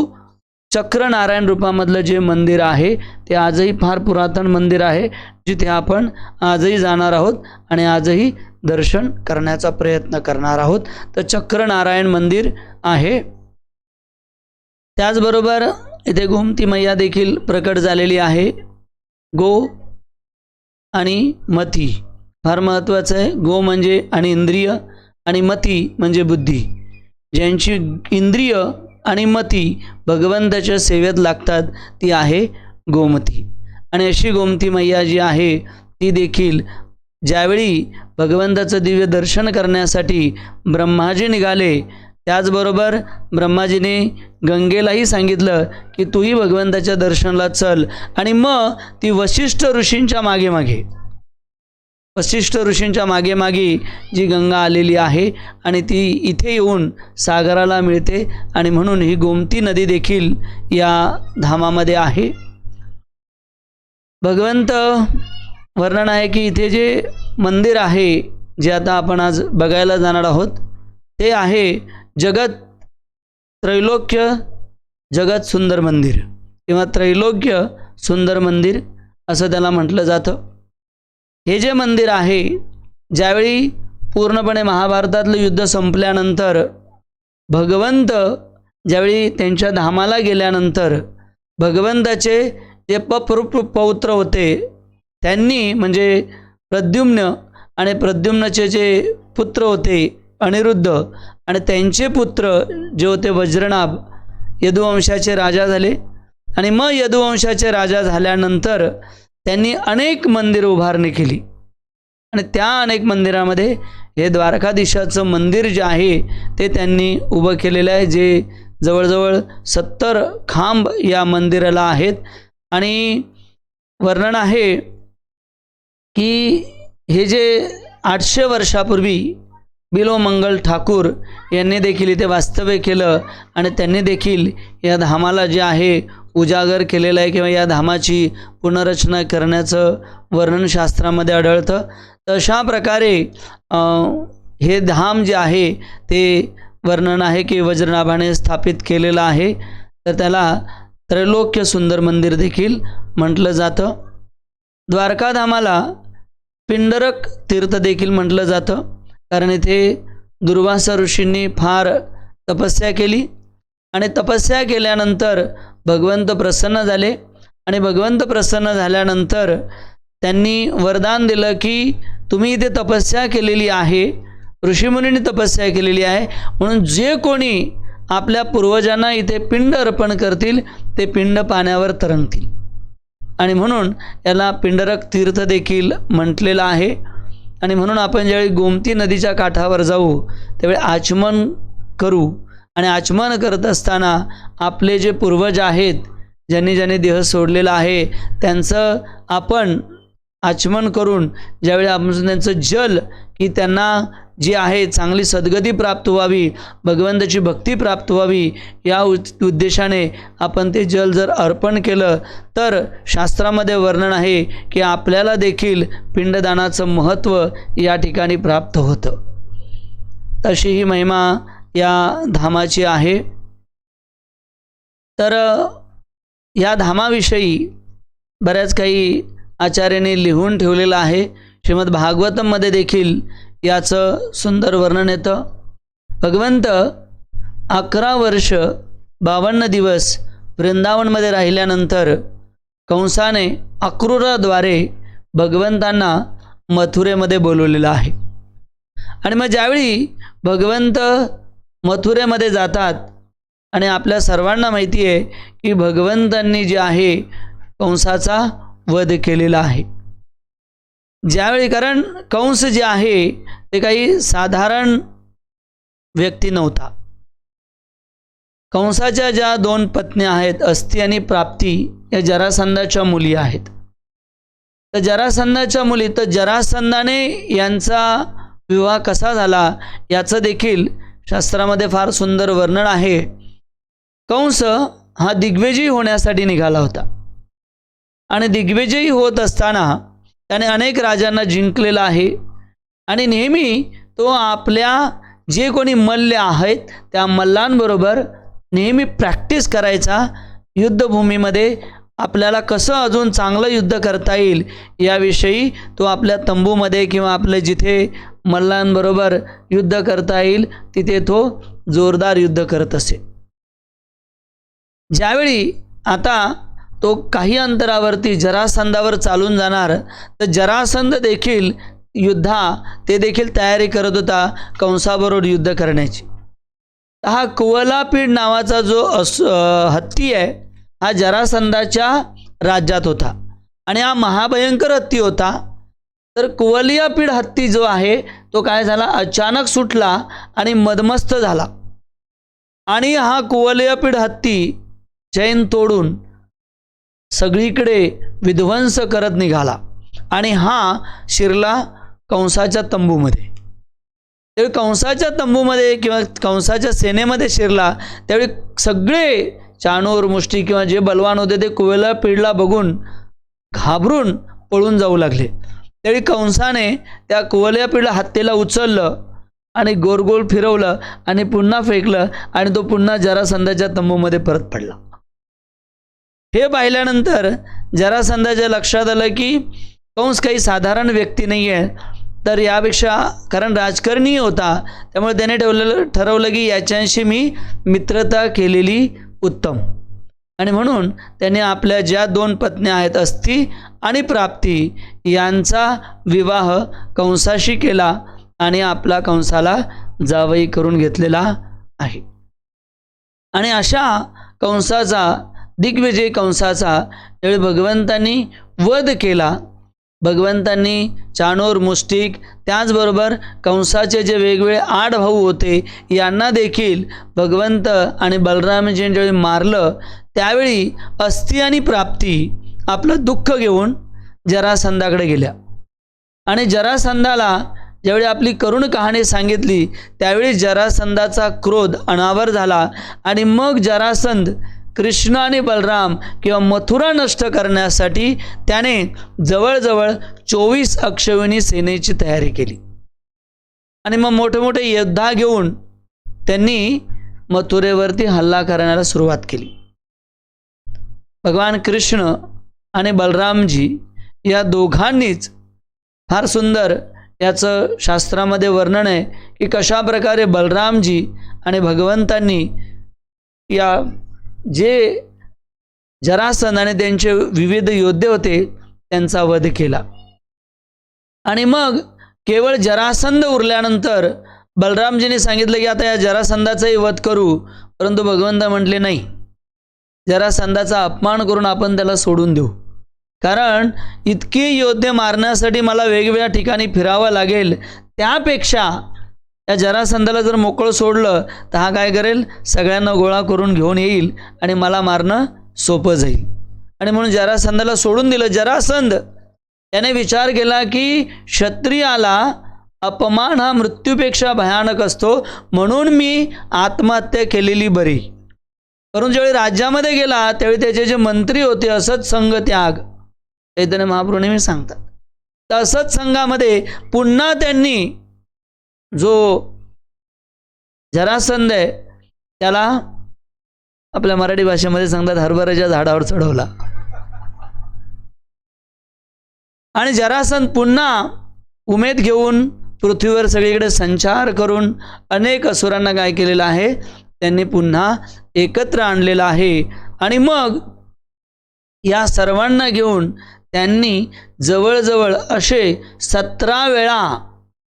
चक्रनारायण रूपामधलं जे मंदिर आहे ते आजही फार पुरातन मंदिर आहे, जिथे आपण आजही जाणार आहोत आणि आजही दर्शन करण्याचा प्रयत्न करणार आहोत. तर चक्रनारायण मंदिर आहे. त्याचबरोबर इथे गोमती मैया देखील प्रकट झालेली आहे. गो आणि मती फार महत्त्वाचं आहे. गो म्हणजे आणि इंद्रिय, आणि मती म्हणजे बुद्धी. ज्यांची इंद्रिय आणि मती भगवंताच्या सेवेत लागतात ती आहे गोमती. आणि अशी गोमती मैया जी आहे ती देखील ज्यावेळी भगवंताचं दिव्य दर्शन करण्यासाठी ब्रह्माजी निघाले, त्याचबरोबर ब्रह्माजीने गंगेलाही सांगितलं की तूही भगवंताच्या दर्शनाला चल. आणि मग ती वशिष्ठ ऋषींच्या मागे जी गंगा आलेली आहे आणि ती इथे येऊन सागराला मिळते. आणि म्हणून ही गोमती नदी देखील या धामामध्ये आहे. भगवंत वर्णन आहे की इथे जे मंदिर आहे, जे आता आपण आज बघायला जाणार आहोत, ते आहे त्रैलोक्य जगत सुंदर मंदिर किंवा त्रैलोक्य सुंदर मंदिर असं त्याला म्हटलं जातं. हे जे मंदिर आहे, ज्यावेळी पूर्णपणे महाभारतातलं युद्ध संपल्यानंतर भगवंत ज्यावेळी त्यांच्या धामाला गेल्यानंतर भगवंताचे जे पौत्र होते त्यांनी, म्हणजे प्रद्युम्न आणि प्रद्युम्नचे जे पुत्र होते अनिरुद्ध, आणि त्यांचे पुत्र जे होते वज्रनाभ, यदुवंशाचे राजा झाले. आणि मग यदुवंशाचे राजा झाल्यानंतर त्यांनी अनेक मंदिर उभारणी केली. आणि त्या अनेक मंदिरामध्ये हे द्वारकाधीशाचं मंदिर जे आहे ते त्यांनी उभं केलेलं आहे, जे जवळजवळ 70 खांब या मंदिराला आहेत. आणि वर्णन आहे की हे जे 800 वर्षापूर्वी बिलोमंगल ठाकूर यांनी देखील इथे वास्तव्य केलं आणि त्यांनी देखील या धामाला जे आहे उजागर केलेलं आहे, किंवा या धामाची पुनर्रचना करण्याचं वर्णन शास्त्रामध्ये आढळतं. तर अशा प्रकारे हे धाम जे आहे ते वर्णन आहे की वज्रनाभाने स्थापित केलेलं आहे. तर त्याला त्रैलोक्य सुंदर मंदिर देखील म्हटलं जातं. द्वारकाधामाला पिंडरक तीर्थ देखील म्हटलं जातं, कारण इथे दुर्वासा ऋषींनी फार तपस्या केली. आणि तपस्या केल्यानंतर भगवंत प्रसन्न झाले. आणि भगवंत प्रसन्न झाल्यानंतर त्यांनी वरदान दिलं की तुम्ही इथे तपस्या केलेली आहे, ऋषीमुनींनी तपस्या केलेली आहे, म्हणून जे कोणी आपल्या पूर्वजांना इथे पिंड अर्पण करतील ते पिंड पाण्यावर तरंगतील. आणि म्हणून याला पिंडरक तीर्थ देखील म्हटलेलं आहे. आणि म्हणून आपण ज्यावेळी गोमती नदीच्या काठावर जाऊ त्यावेळी आचमन करू. आणि आचमन करत असताना आपले जे पूर्वज आहेत, ज्यांनी देह सोडलेला आहे, त्यांचं आपण आचमन करून ज्यावेळी आपण त्यांचं जल, की त्यांना जी आहे चांगली सद्गती प्राप्त व्हावी, भगवंताची भक्ती प्राप्त व्हावी, या उद्देशाने आपण ते जल जर अर्पण केलं तर शास्त्रामध्ये वर्णन आहे की आपल्याला देखील पिंडदानाचं महत्त्व या ठिकाणी प्राप्त होतं. तशी ही महिमा या धामाची आहे. तर या धामाविषयी बऱ्याच काही आचार्यांनी लिहून ठेवलेलं आहे. श्रीमद भागवतममध्ये देखील याचं सुंदर वर्णन येतं. भगवंत 11 वर्ष 52 दिवस वृंदावनमध्ये राहिल्यानंतर कंसाने अक्रूराद्वारे भगवंतांना मथुरेमध्ये बोलवलेलं आहे. आणि मग ज्यावेळी भगवंत मथुरेमध्ये जातात, आणि आपल्या सर्वांना माहिती आहे की भगवंतांनी जे आहे कंसाचा वध केलेला आहे. ज्यावेळी, कारण कंस जे आहे ते काही साधारण व्यक्ती नव्हता. कंसाच्या ज्या 2 पत्न्या आहेत, अस्ती आणि प्राप्ती, या जरासंधाच्या मुली आहेत. तर जरासंधाच्या मुली, तर जरासंधाने यांचा विवाह कसा झाला याचं देखील शास्त्रामध्ये फार सुंदर वर्णन आहे. कंस हा दिग्विजयी होण्यासाठी निघाला होता आणि दिग्विजयी होत असताना त्याने अनेक राजांना जिंकलेला आहे आणि नेहमी तो आपल्या जे कोणी मल्ल आहेत त्या मल्लांबरोबर नेहमी प्रॅक्टिस करायचा, युद्धभूमीमध्ये आपल्याला कसं अजून चांगलं युद्ध करता येईल याविषयी तो आपल्या तंबूमध्ये किंवा आपल्या जिथे मल्लांबरोबर युद्ध करता येईल तिथे तो जोरदार युद्ध करत असे. ज्यावेळी आता तो काही अंतरावरती जरासंधावर चालून जाणार तर जरासंध देखील ते देखील तयारी करत होता कंसाबरोबर युद्ध करण्याची. हा कुवलापीड नावाचा जो हत्ती आहे हा जरासंधाच्या राज्यात होता आणि हा महाभयंकर हत्ती होता. तर कुवलियापीड हत्ती जो आहे तो काय झाला, अचानक सुटला आणि मदमस्त झाला आणि हा कुवलियापीड हत्ती चैन तोडून सगळीकडे विध्वंस करत निघाला आणि हा शिरला कंसाच्या तंबूमध्ये. त्यावेळी कंसाच्या तंबूमध्ये किंवा कंसाच्या सेनेमध्ये शिरला त्यावेळी सगळे चाणूर मुष्टी किंवा जे बलवान होते ते कुवलियापीडला बघून घाबरून पळून जाऊ लागले. त्यावेळी कंसाने त्या कुवलियापीडला हत्तीला उचललं आणि गोल फिरवलं आणि पुन्हा फेकलं आणि तो पुन्हा जरासंधाच्या तंबूमध्ये परत पडला. हे पाहिल्यानंतर जरासंधाच्या लक्षात आलं की कंस काही साधारण व्यक्ती नाही आहे, तर यापेक्षा कारण राजकारणी होता त्यामुळे त्याने ठरवलं की याच्याशी मी मित्रता केलेली उत्तम. आणि म्हणून त्याने आपल्या ज्या 2 पत्न्या आहेत अस्ती आणि प्राप्ती यांचा विवाह कंसाशी केला आणि आपला कंसाला जावई करून घेतलेला आहे. आणि अशा कंसाचा दिग्विजय कंसाचा ज्यावेळी भगवंतांनी वध केला, भगवंतांनी चाणूर मुष्टिक त्याचबरोबर कंसाचे जे वेगवेगळे 8 भाऊ होते यांना देखील भगवंत आणि बलरामजींनी ज्यावेळी मारलं त्यावेळी अस्ती आणि प्राप्ती आपलं दुःख घेऊन जरासंधाकडे गेल्या आणि जरासंधाला ज्यावेळी आपली करुण कहाणी सांगितली त्यावेळी जरासंधाचा क्रोध अनावर झाला आणि मग जरासंध कृष्ण आणि बलराम किंवा मथुरा नष्ट करण्यासाठी त्याने जवळजवळ 24 अक्षौहिणी सेनेची तयारी केली आणि मग मोठे योद्धा घेऊन त्यांनी मथुरेवरती हल्ला करण्याला सुरुवात केली. भगवान कृष्ण आणि बलरामजी या दोघांनीच फार सुंदर याचं शास्त्रामध्ये वर्णन आहे की कशा प्रकारे बलरामजी आणि भगवंतांनी या जे जरासंध आणि त्यांचे विविध योद्धे होते त्यांचा वध केला. आणि मग केवळ जरासंध उरल्यानंतर बलरामजींनी सांगितलं की आता या जरासंधाचाही वध करू, परंतु भगवंत म्हटले नाही, जरासंधाचा अपमान करून आपण त्याला सोडून देऊ, कारण इतके योद्धे मारण्यासाठी मला वेगवेगळ्या ठिकाणी फिरावं लागेल, त्यापेक्षा या जरासंधाला जर मोकळं सोडलं तर हा काय करेल, सगळ्यांना गोळा करून घेऊन येईल आणि मला मारणं सोपं जाईल. आणि म्हणून जरासंधाला सोडून दिलं. जरासंध त्याने विचार केला की क्षत्रियाला अपमान हा मृत्यूपेक्षा भयानक असतो, म्हणून मी आत्महत्या केलेली बरी. परंतु ज्यावेळी राज्यामध्ये गेला त्यावेळी त्याचे जे मंत्री होते असत संघ त्याग, चैतन्य महाप्रभू नेहमी सांगतात, तर असत संघामध्ये पुन्हा त्यांनी जो जरासंध आहे त्याला आपल्या मराठी भाषेमध्ये सांगतात हरभऱ्याच्या झाडावर चढवला आणि जरासंध पुन्हा उमेद घेऊन पृथ्वीवर सगळीकडे संचार करून अनेक असुरांना काय केलेलं आहे, त्यांनी पुन्हा एकत्र आणलेलं आहे. आणि मग या सर्वांना घेऊन त्यांनी जवळजवळ असे 17 वेळा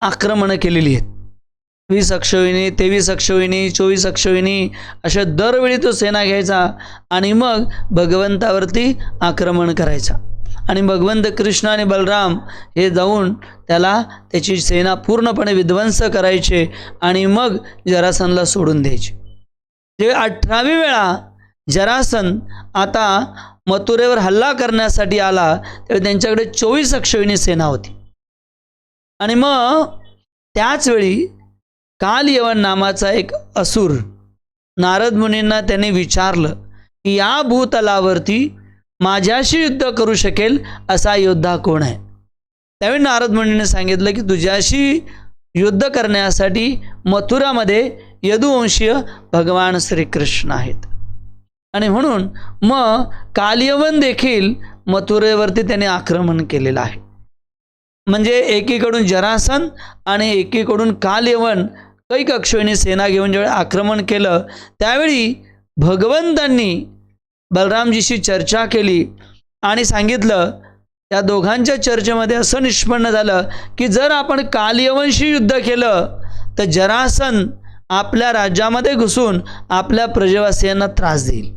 आक्रमणं केलेली आहेत. 20 अक्षौहिणी, 23 अक्षौहिणी, 24 अक्षौहिणी अशा दरवेळी तो सेना घ्यायचा आणि मग भगवंतावरती आक्रमण करायचा. आणि भगवंत कृष्ण आणि बलराम हे जाऊन त्याला त्याची सेना पूर्णपणे विध्वंस करायचे आणि मग जरासंधला सोडून द्यायचे. जे 18वी वेळा जरासंध आता मथुरेवर हल्ला करण्यासाठी आला तेव्हा त्यांच्याकडे 24 अक्षौहिणी सेना होती. आणि मग त्याच वेळी कालयवन नामाचा एक असुर नारद मुनींना त्यांनी विचारलं की या भूतलावरती माझ्याशी युद्ध करू शकेल असा योद्धा कोण आहे. त्यावेळी नारद मुनीने सांगितलं की तुझ्याशी युद्ध करण्यासाठी मथुरामध्ये यदुवंशीय भगवान श्रीकृष्ण आहेत. आणि म्हणून मग कालयवन देखील मथुरेवरती त्याने आक्रमण केलेलं आहे. म्हणजे एकीकडून जरासन आणि एकीकडून कालयवन कैक अक्षोहिणी सेना घेऊन ज्यावेळी आक्रमण केलं त्यावेळी भगवंतांनी बलरामजीशी चर्चा केली आणि सांगितलं, त्या दोघांच्या चर्चेमध्ये असं निष्पन्न झालं की जर आपण कालयवनशी युद्ध केलं तर जरासन आपल्या राज्यामध्ये घुसून आपल्या प्रजेवासियांना त्रास देईल.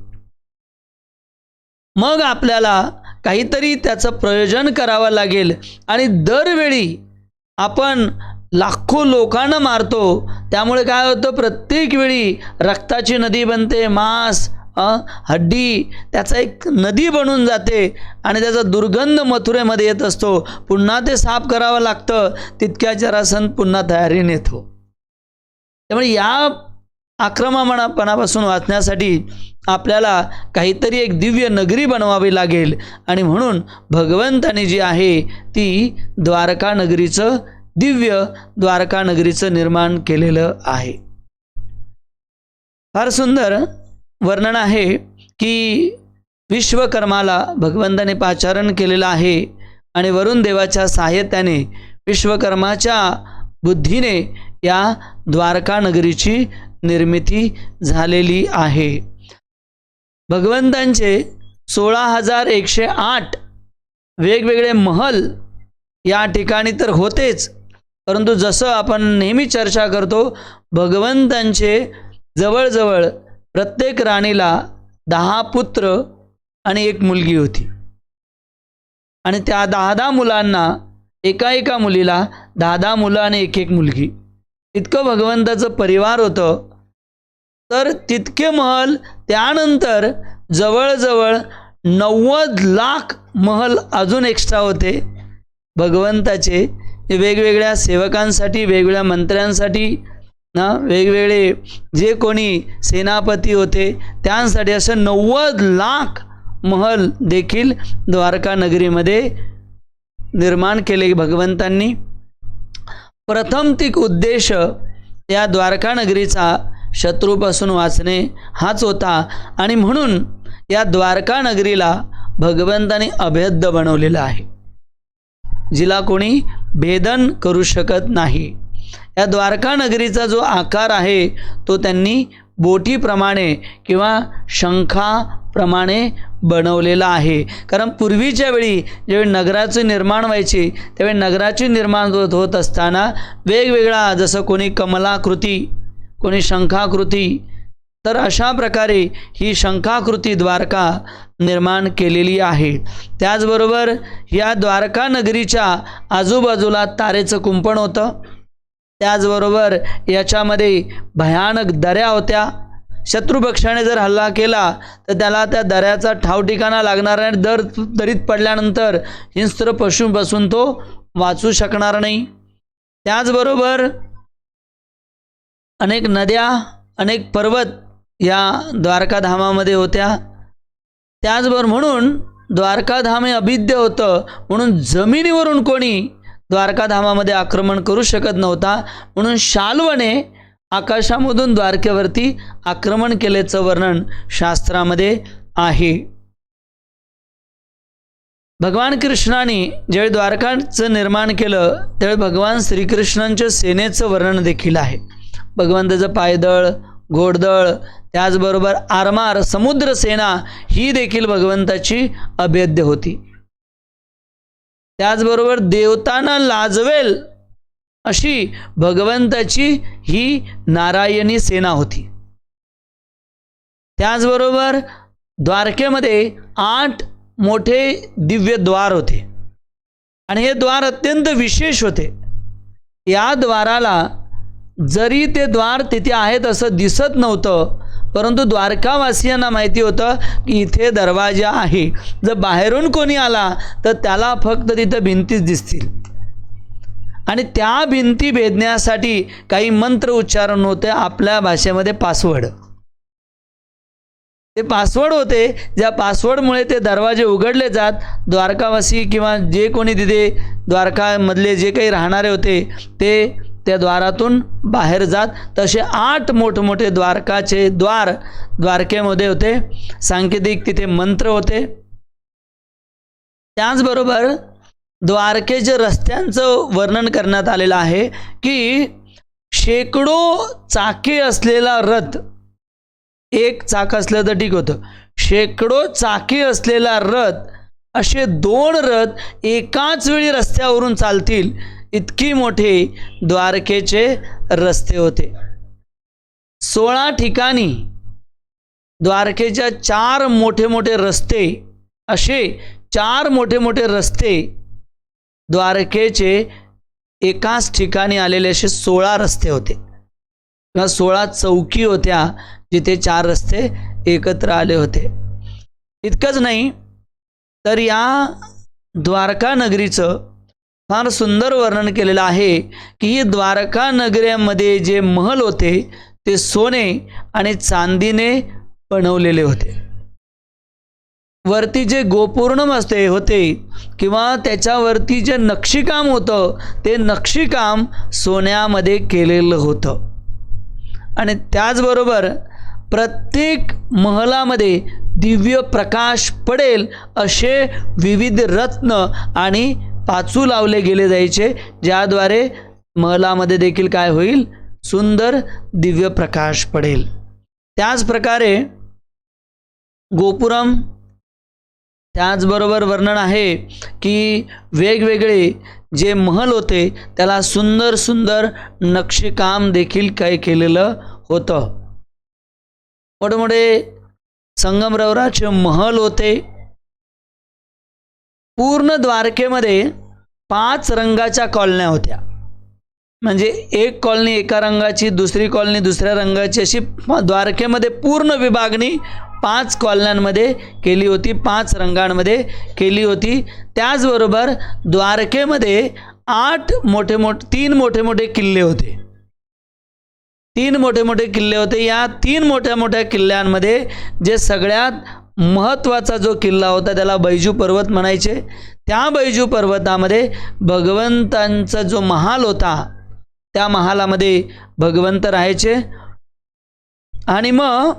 मग आपल्याला काहीतरी त्याचं प्रयोजन करावं लागेल आणि दरवेळी आपण लाखो लोकांना मारतो, त्यामुळे काय होतं, प्रत्येक वेळी रक्ताची नदी बनते, मांस हड्डी त्याचा एक नदी बनून जाते आणि त्याचा दुर्गंध मथुरेमध्ये येत असतो. पुन्हा ते साफ करावं लागतं, तितक्या जरासन पुन्हा तयारीने येतो. त्यामुळे या आक्रमणपणापासून वाचण्यासाठी आपल्याला काहीतरी एक दिव्य नगरी बनवावी लागेल. आणि म्हणून भगवंताने जी आहे ती द्वारका नगरीचं, दिव्य द्वारका नगरीचं निर्माण केलेलं आहे. फार सुंदर वर्णन आहे की विश्वकर्माला भगवंताने पाचारण केलेलं आहे आणि वरुण देवाच्या साहाय्याने विश्वकर्माच्या बुद्धीने या द्वारका नगरीची निर्मिती झालेली आहे. भगवंतांचे 16,108 वेगवेगळे महल या ठिकाणी तर होतेच, परंतु जसं आपण नेहमी चर्चा करतो, भगवंतांचे जवळजवळ प्रत्येक राणीला 10 पुत्र आणि 1 मुलगी होती. आणि त्या 10 मुलांना, एका मुलीला 10 मुलं आणि 1 मुलगी, इतकं भगवंताचं परिवार होतं. तर तितके महल, त्यानंतर जवळजवळ 90 लाख महल अजून एक्स्ट्रा होते भगवंताचे, वेगवेगळ्या सेवकांसाठी, वेगवेगळ्या मंत्र्यांसाठी ना, वेगवेगळे जे कोणी सेनापती होते त्यांसाठी, असं 90 लाख महल देखील द्वारका नगरीमध्ये निर्माण केले भगवंतांनी. प्रथम ती उद्देश या द्वारका नगरीचा शत्रूपासून वाचणे हाच होता. आणि म्हणून या द्वारका नगरीला भगवंताने अभेद्य बनवलेलं आहे, जिला कोणी भेदन करू शकत नाही. या द्वारका नगरीचा जो आकार आहे तो त्यांनी बोटीप्रमाणे किंवा शंखाप्रमाणे बनवलेला आहे. कारण पूर्वीच्या वेळी ज्यावेळी नगराचे निर्माण व्हायचे त्यावेळी नगराचे निर्माण होत असताना वेगवेगळा, जसं कोणी कमलाकृती, कोणी शंखाकृती, तर अशा प्रकारे ही शंखाकृती द्वारका निर्माण केलेली आहे. त्याचबरोबर या द्वारका नगरीच्या आजूबाजूला तारेचं कुंपण होतं. त्याचबरोबर याच्यामध्ये भयानक दऱ्या होत्या. शत्रुपक्षाने जर हल्ला केला तर त्याला त्या दऱ्याचा ठाव ठिकाणा लागणार नाही. दरीत पडल्यानंतर हिंस्त्र पशूपासून तो वाचू शकणार नाही. त्याचबरोबर अनेक नद्या, अनेक पर्वत या द्वारकाधामामध्ये होत्या. त्याचबरोबर म्हणून द्वारकाधाम हे अभिद्य होतं, म्हणून जमिनीवरून कोणी द्वारकाधामामध्ये आक्रमण करू शकत नव्हता. म्हणून शाल्वने आकाशामधून द्वारकेवरती आक्रमण केल्याचं वर्णन शास्त्रामध्ये आहे. भगवान कृष्णाने ज्यावेळी द्वारकाचं निर्माण केलं त्यावेळी भगवान श्रीकृष्णांच्या सेनेचं वर्णन देखील आहे. भगवंताचं पायदळ, घोडदळ, त्याचबरोबर आरमार, समुद्र सेना ही देखील भगवंताची अभेद्य होती. त्याचबरोबर देवतांना लाजवेल अशी भगवंताची ही नारायणी सेना होती. त्याचबरोबर द्वारकेमध्ये 8 मोठे दिव्य द्वार होते आणि हे द्वार अत्यंत विशेष होते. या द्वाराला जरी ते द्वार तिथे आहेत असं दिसत नव्हतं, परंतु द्वारकावासियांना माहिती होतं की इथे दरवाजा आहे. जर बाहेरून कोणी आला तर त्याला फक्त तिथं भिंतीच दिसतील आणि त्या भिंती भेदण्यासाठी काही मंत्र उच्चारण होते, आपल्या भाषेमध्ये पासवर्ड. ते पासवर्ड होते, ज्या पासवर्डमुळे ते दरवाजे उघडले जात. द्वारकावासी किंवा जे कोणी तिथे द्वारकामधले जे काही राहणारे होते ते त्या द्वारातून बाहेर जात. तसे 8 मोठमोठे द्वारकाचे द्वार द्वारकेमध्ये होते. सांकेतिक तिथे मंत्र होते. त्याचबरोबर द्वारकेच्या रस्त्यांचं वर्णन करण्यात आलेलं आहे की शेकडो चाके असलेला रथ, एक चाक असलं तर ठीक होतं, शेकडो चाके असलेला रथ, असे 2 रथ एकाच वेळी रस्त्यावरून चालतील इतकी मोठे द्वारकेचे रस्ते होते. 16 ठिकाणी द्वारकेच्या 4 मोठे मोठे रस्ते, असे 4 मोठे मोठे रस्ते द्वारकेचे एकाच ठिकाणी आलेले असे 16 रस्ते होते किंवा 16 चौकी होत्या जिथे 4 रस्ते एकत्र आले होते. इतकंच नाही तर या द्वारका नगरीचं फार सुंदर वर्णन केलेलं आहे की ही द्वारका नगरीमध्ये जे महल होते ते सोने आणि चांदीने बनवलेले होते. वरती जे गोपूर्ण होते किंवा त्याच्यावरती जे नक्षीकाम होतं ते नक्षीकाम सोन्यामध्ये केलेलं होतं. आणि त्याचबरोबर प्रत्येक महलामध्ये दिव्य प्रकाश पडेल असे विविध रत्न आणि पाचू लावले गेले जायचे, ज्याद्वारे महलामध्ये देखील काय होईल, सुंदर दिव्य प्रकाश पडेल. त्याच प्रकारे गोपुरम, त्याचबरोबर वर्णन आहे की वेगवेगळे जे महल होते त्याला सुंदर सुंदर नक्षीकाम देखील काय केलेलं होतं. मोठमोठे संगमरवराचे महल होते. पूर्ण द्वारकेमध्ये 5 रंगाच्या कॉलन्या होत्या. म्हणजे एक कॉलनी एका रंगाची, दुसरी कॉलनी दुसऱ्या रंगाची, अशी द्वारकेमध्ये पूर्ण विभागणी 5 कॉलन्यांमध्ये केली होती, 5 रंगांमध्ये केली होती. त्याचबरोबर द्वारकेमध्ये 3 मोठे मोठे किल्ले होते. 3 मोठे मोठे किल्ले होते. या 3 मोठ्या मोठ्या किल्ल्यांमध्ये जे सगळ्यात महत्त्वाचा जो किल्ला होता त्याला बैजू पर्वत म्हणायचे. त्या बैजू पर्वतामध्ये भगवंतांचा जो महाल होता त्या महालामध्ये भगवंत राहायचे. आणि मग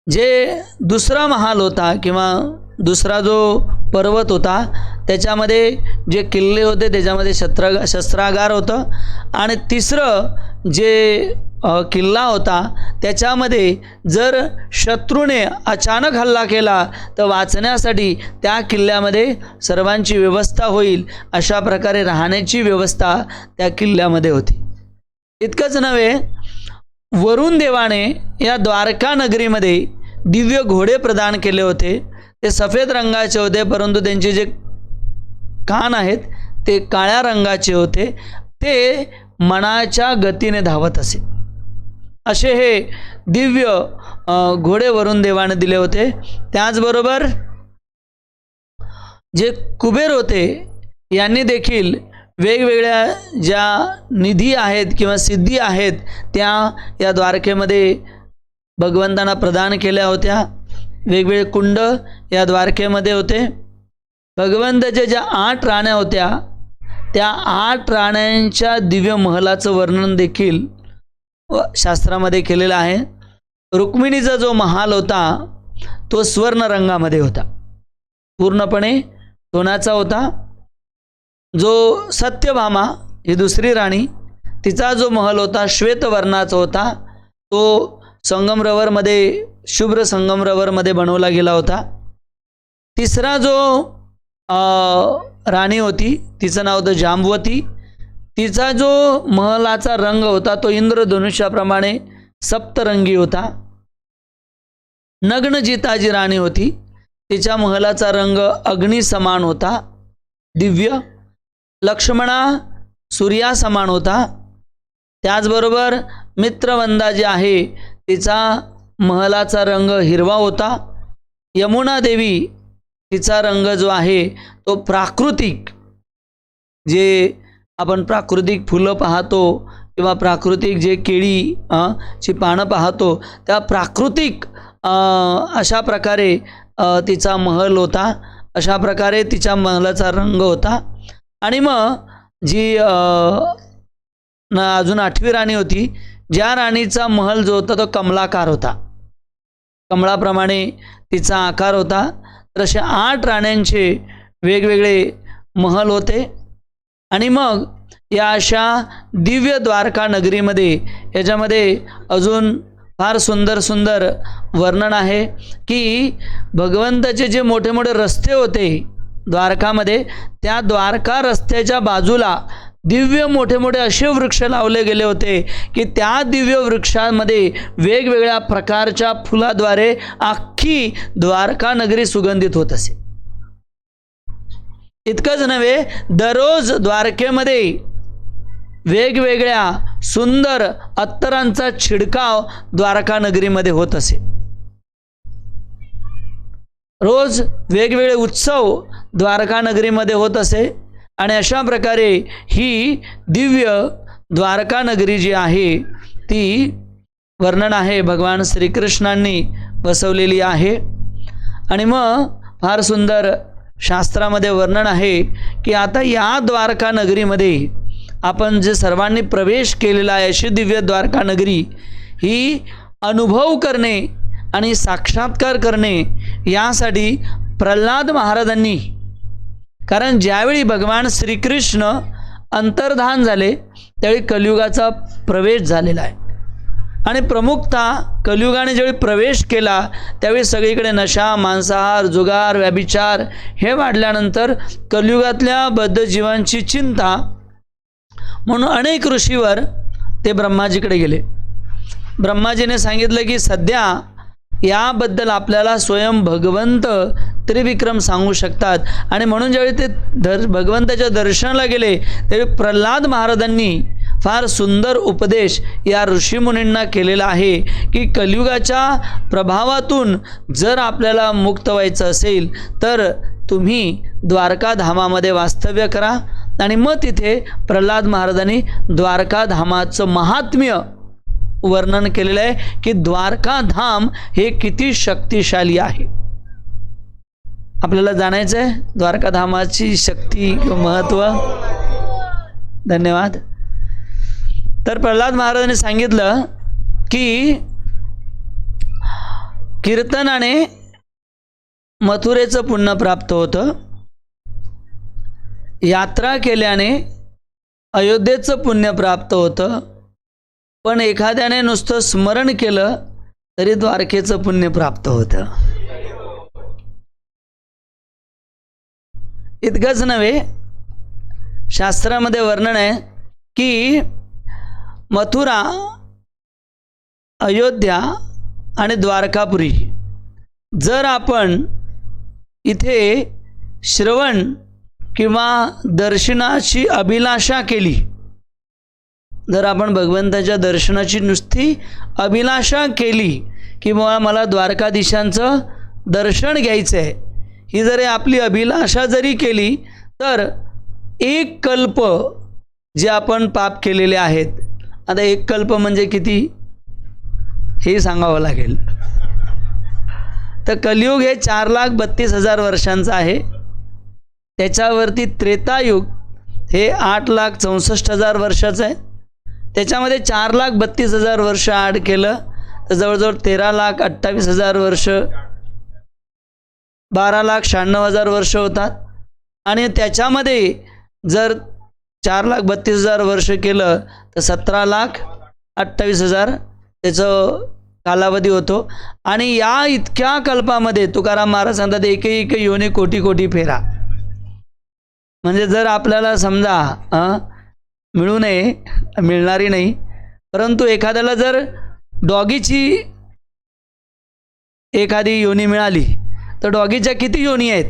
जे दुसरा महाल होता किंवा दुसरा जो पर्वत होता त्याच्यामध्ये जे किल्ले होते त्याच्यामध्ये शस्त्रागार होतं. आणि तिसरं जे किल्ला होता त्याच्यामध्ये जर शत्रूने अचानक हल्ला केला तर वाचण्यासाठी त्या किल्ल्यामध्ये सर्वांची व्यवस्था होईल अशा प्रकारे राहण्याची व्यवस्था त्या किल्ल्यामध्ये होती. इतकंच नव्हे, वरुण देवाने या द्वारका नगरीमध्ये दिव्य घोडे प्रदान केले होते. ते सफेद रंगाचे होते, परंतु त्यांचे जे कान आहेत ते काळ्या रंगाचे होते. ते मनाच्या गतीने धावत असे. असे हे दिव्य घोडे वरुण देवाने दिले होते. त्याचबरोबर जे कुबेर होते यांनी देखील वेगवेगळ्या ज्या निधी आहेत किंवा सिद्धी आहेत त्या या द्वारकेमध्ये भगवंतांना प्रदान केल्या होत्या. वेगवेगळे कुंड या द्वारकेमध्ये होते. भगवंताच्या ज्या 8 राण्या होत्या त्या 8 राण्यांच्या दिव्य महलाचं वर्णन देखील शास्त्रामध्ये केलेलं आहे. रुक्मिणीचा जो महाल होता तो स्वर्ण रंगामध्ये होता, पूर्णपणे सोन्याचा होता. जो सत्यभामा ही दुसरी राणी, तिचा जो महल होता श्वेतवर्णाचा होता. तो संगमरवरमध्ये, शुभ्र संगमरवरमध्ये बनवला गेला होता. तिसरा जो राणी होती तिचं नाव होतं जांबवती. तिचा जो महलाचा रंग होता तो इंद्रधनुष्याप्रमाणे सप्तरंगी होता. नग्नजिता जी राणी होती तिच्या महलाचा रंग अग्नी समान होता, दिव्य. लक्ष्मणा सूर्यासमान होता. त्याचबरोबर मित्रवंदा जी आहे तिचा महलाचा रंग हिरवा होता. यमुना देवी तिचा रंग जो आहे तो प्राकृतिक, जे आपण प्राकृतिक फुलं पाहतो किंवा प्राकृतिक जे केळी ची पानं पाहतो त्या प्राकृतिक अशा प्रकारे तिचा महल होता, अशा प्रकारे तिच्या महलाचा रंग होता. आणि मग जी अजून 8वी राणी होती, ज्या राणीचा महल जो होता तो कमलाकार होता, कमळाप्रमाणे तिचा आकार होता. तर अशा 8 राण्यांचे वेगवेगळे महल होते. आणि मग या अशा दिव्य द्वारका नगरीमध्ये याच्यामध्ये अजून फार सुंदर सुंदर वर्णन आहे की भगवंताचे जे मोठे मोठे रस्ते होते द्वारकामध्ये, त्या द्वारका रस्त्याच्या बाजूला दिव्य मोठे मोठे असे वृक्ष लावले गेले होते की त्या दिव्य वृक्षांमध्ये वेगवेगळ्या प्रकारच्या फुलाद्वारे अख्खी द्वारका नगरी सुगंधित होत असे. इतकंच नव्हे, दररोज द्वारकेमध्ये वेगवेगळ्या सुंदर अत्तरांचा छिडकाव द्वारका नगरीमध्ये होत असे. रोज वेगवेगळे उत्सव द्वारका नगरीमध्ये होत असे. आणि अशा प्रकारे ही दिव्य द्वारका नगरी जी आहे ती वर्णन आहे भगवान श्रीकृष्णांनी बसवलेली आहे. आणि मग फार सुंदर शास्त्रामध्ये वर्णन आहे की आता या द्वारका नगरीमध्ये आपण जे सर्वांनी प्रवेश केलेला आहे अशी दिव्य द्वारका नगरी ही अनुभव करणे आणि साक्षात्कार करणे यासाठी प्रल्हाद महाराजांनी, कारण ज्यावेळी भगवान श्रीकृष्ण अंतर्धान झाले त्यावेळी कलियुगाचा प्रवेश झालेला आहे. आणि प्रमुखतः कलियुगाने ज्यावेळी प्रवेश केला त्यावेळी सगळीकडे नशा, मांसाहार, जुगार, व्याभिचार हे वाढल्यानंतर कलियुगातल्या बद्धजीवांची चिंता म्हणून अनेक ऋषीवर ते ब्रह्माजीकडे गेले. ब्रह्माजीने सांगितलं की सध्या याबद्दल आपल्याला स्वयं भगवंत त्रिविक्रम सांगू शकतात. आणि म्हणून ज्यावेळी ते भगवंताच्या दर्शनाला गेले त्यावेळी प्रल्हाद महाराजांनी फार सुंदर उपदेश या ऋषीमुनींना केलेला आहे की कलियुगाच्या प्रभावातून जर आपल्याला मुक्त व्हायचं असेल तर तुम्ही द्वारकाधामामध्ये वास्तव्य करा. आणि मग तिथे प्रल्हाद महाराजांनी द्वारकाधामाचं महात्म्य वर्णन केलेलं आहे की द्वारकाधाम हे किती शक्तिशाली आहे. आपल्याला जाणायचं आहे द्वारकाधामाची शक्ती व महत्त्व. धन्यवाद. तर प्रल्हाद महाराजांनी सांगितलं की कीर्तनाने मथुरेचं पुण्य प्राप्त होतं, यात्रा केल्याने अयोध्येचं पुण्य प्राप्त होतं, पण एखाद्याने नुसतं स्मरण केलं तरी द्वारकेचं पुण्य प्राप्त होतं. इतकंच नव्हे, शास्त्रामध्ये वर्णन आहे की मथुरा, अयोध्या आणि द्वारकापुरी जर आपण इथे श्रवण किंवा दर्शनाची अभिलाषा केली, जर आपण भगवंताच्या दर्शनाची नुसती अभिलाषा केली की मला द्वारकाधीशांचं दर्शन घ्यायचं आहे, ही जरी आपली अभिलाषा जरी केली तर 1 कल्प जे आपण पाप केलेले आहेत, आता 1 कल्प म्हणजे किती हे सांगावं लागेल. तर कलियुग हे 4,32,000 वर्षांचं आहे. त्याच्यावरती त्रेतायुग हे 8,64,000 वर्षाचं आहे. त्याच्यामध्ये 4,32,000 वर्ष ॲड केलं तर जवळजवळ 13,28,000 वर्ष, 12,96,000 वर्ष होतात. आणि त्याच्यामध्ये जर 4,32,000 वर्ष केलं तर 17,28,000 त्याचं कालावधी होतो. आणि या इतक्या कल्पामध्ये तुकाराम महाराज सांगतात एक योनी कोटी कोटी फेरा. म्हणजे जर आपल्याला समजा मिळू नये, मिळणारी नाही, परंतु एखाद्याला जर डॉगीची एखादी योनी मिळाली तर डॉगीच्या किती योनी आहेत?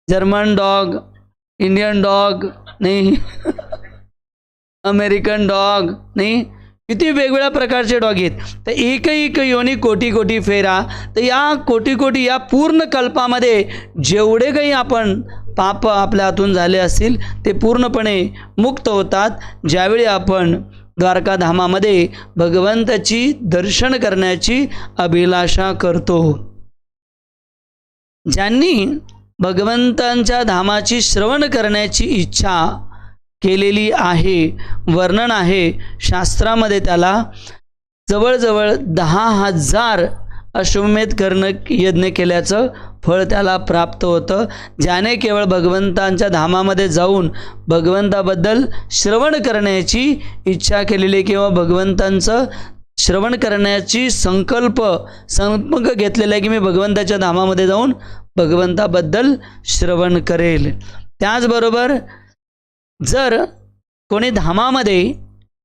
जर्मन डॉग, इंडियन डॉग नाही, अमेरिकन डॉग नाही, किती वेगवेगळ्या प्रकारचे डॉग आहेत. तर एक योनी कोटी कोटी फेरा. तर या कोटी कोटी या पूर्ण कल्पामध्ये जेवढे काही आपण पाप आपल्या हातून झाले असतील ते पूर्णपणे मुक्त होतात ज्यावेळी आपण द्वारका धामामध्ये भगवंताची दर्शन करण्याची अभिलाषा करतो. ज्यांनी भगवंतांच्या धामाची श्रवण करण्याची इच्छा केलेली आहे, वर्णन आहे शास्त्रामध्ये, त्याला जवळजवळ 10,000 अश्वमेध यज्ञ केल्याचं फळ त्याला प्राप्त होतं. ज्याने केवळ भगवंतांच्या धामामध्ये जाऊन भगवंताबद्दल श्रवण करण्याची इच्छा केलेली किंवा भगवंतांचं श्रवण करण्याची संकल्प घेतलेला आहे की मी भगवंताच्या धामामध्ये जाऊन भगवंताबद्दल श्रवण करेल. त्याचबरोबर जर कोणी धामामध्ये,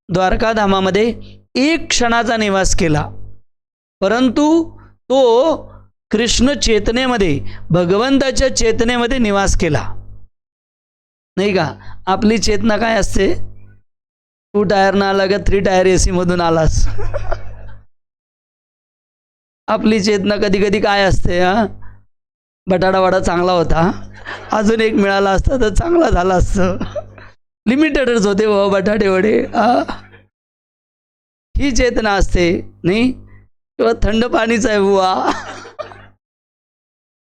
द्वारका धामामध्ये एक क्षणाचा निवास केला, परंतु तो कृष्ण चेतनेमध्ये, भगवंताच्या चेतनेमध्ये निवास केला, नाही का. आपली चेतना काय असते? 2 टायरनं आला का 3 टायर AC मधून आलास. आपली चेतना कधी कधी काय असते? बटाटा वडा चांगला होता, अजून एक मिळाला असता तर चांगला झाला असतं. लिमिटेडच होते व बटाटे वडे. ही चेतना असते, नाही. किंवा थंड पाणीच आहे बुवा.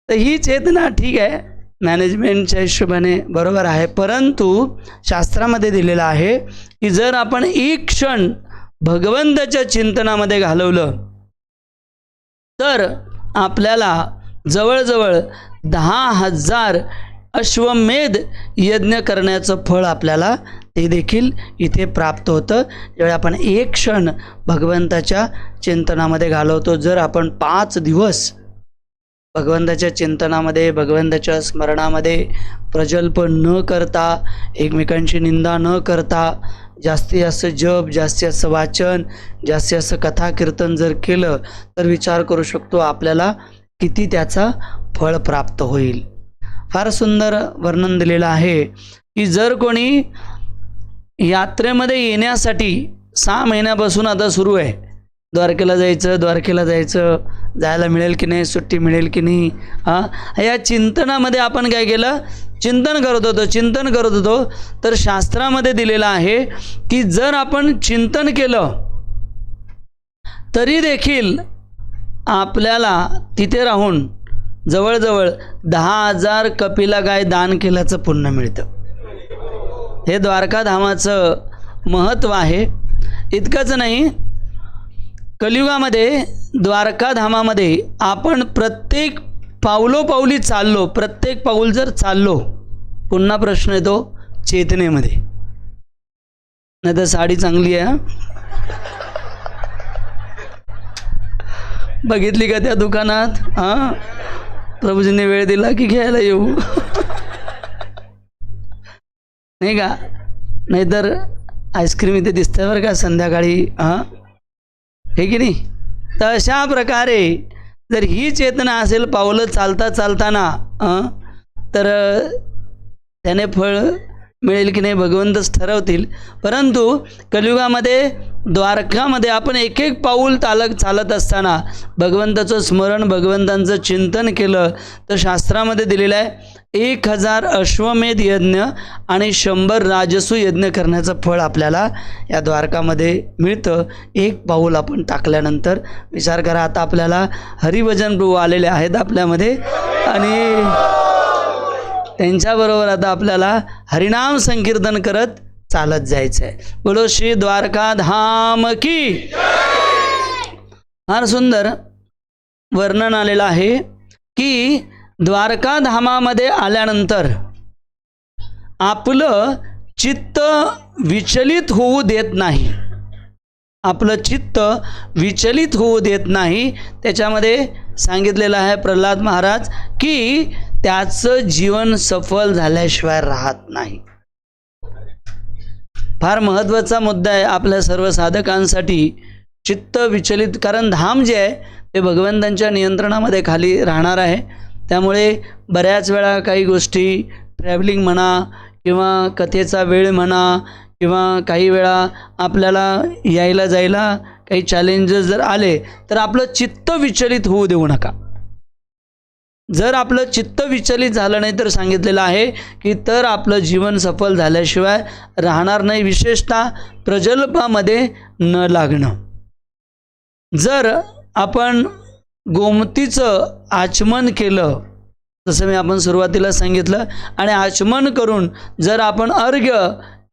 तर ही चेतना ठीक आहे, मॅनेजमेंटच्या हिशोबाने बरोबर आहे, परंतु शास्त्रामध्ये दिलेलं आहे की जर आपण एक क्षण भगवंताच्या चिंतनामध्ये घालवलं तर आपल्याला जवळजवळ 10,000 अश्वमेध यज्ञ करण्याचं फळ आपल्याला ते देखील इथे प्राप्त होतं. ज्यावेळी आपण एक क्षण भगवंताच्या चिंतनामध्ये घालवतो, जर आपण 5 दिवस भगवंताच्या चिंतनामध्ये, भगवंताच्या स्मरणामध्ये प्रजल्प न करता, एकमेकांची निंदा न करता, जास्तीत जास्त जप, जास्तीत जास्त वाचन, जास्तीत जास्त कथा कीर्तन जर केलं तर विचार करू शकतो आपल्याला किती त्याचा फळ प्राप्त होईल. फार सुंदर वर्णन दिलेलं आहे की जर कोणी यात्रेमध्ये येण्यासाठी 6 महिन्यापासून आता सुरू आहे, द्वारकेला जायचं, जायला मिळेल की नाही, सुट्टी मिळेल की नाही, या चिंतनामध्ये आपण काय केलं? चिंतन करत होतो. तर शास्त्रामध्ये दिलेलं आहे की जर आपण चिंतन केलं तरी देखील आपल्याला तिथे राहून जवळजवळ 10,000 कपिला गाय दान केल्याचं पुण्य मिळतं. हे द्वारका धामाचं महत्त्व आहे. इतकंच नाही, कलियुगामध्ये द्वारका धामामध्ये आपण प्रत्येक पावलोपावली चाललो, प्रत्येक पाऊल जर चाललो, पुन्हा प्रश्न येतो चेतनेमध्ये. नाही तर साडी चांगली आहे, बघितली का त्या दुकानात? प्रभूजींनी वेळ दिला की घ्यायला येऊ, नाही का. नाहीतर आईस्क्रीम इथे दिसतंय बरं का संध्याकाळी, हे की नाही. तर अशा प्रकारे जर ही चेतना असेल पावलं चालताना, तर त्याने फळ मिळेल की नाही भगवंतच ठरवतील. परंतु कलियुगामध्ये द्वारकामध्ये आपण एक एक पाऊल चालत असताना भगवंताचं स्मरण, भगवंतांचं चिंतन केलं तर शास्त्रामध्ये दिलेलं आहे 1000 अश्वमेध यज्ञ आणि 100 राजसू यज्ञ करण्याचं फळ आपल्याला या द्वारकामध्ये मिळतं. एक पाऊल आपण टाकल्यानंतर. विचार करा, आता आपल्याला हरिभजन प्रभू आलेले आहेत आपल्यामध्ये आणि त्यांच्याबरोबर आता आपल्याला हरिनाम संकीर्तन करत चालत जायचं आहे. बोलो श्री द्वारका धाम की. फार सुंदर वर्णन आलेलं आहे की द्वारका धामामध्ये आल्यानंतर आपलं चित्त विचलित होऊ देत नाही. आपलं चित्त विचलित होऊ देत नाही. त्याच्यामध्ये सांगितलेलं आहे प्रल्हाद महाराज की त्याचं जीवन सफल झाल्याशिवाय राहत नाही. फार महत्त्वाचा मुद्दा आहे आपल्या सर्व साधकांसाठी. चित्त विचलित, कारण धाम जे आहे ते भगवंतांच्या नियंत्रणामध्ये खाली राहणार आहे. त्यामुळे बऱ्याच वेळा काही गोष्टी, ट्रॅव्हलिंग म्हणा किंवा कथेचा वेळ म्हणा किंवा काही वेळा आपल्याला यायला जायला काही चॅलेंजेस जर आले तर आपलं चित्त विचलित होऊ देऊ नका. जर आपलं चित्त विचलित झालं नाही तर सांगितलेलं आहे की तर आपलं जीवन सफल झाल्याशिवाय राहणार नाही, विशेषतः प्रजल्पामध्ये न लागणं. जर आपण गोमतीचं आचमन केलं, जसं मी आपण सुरुवातीला सांगितलं, आणि आचमन करून जर आपण अर्घ्य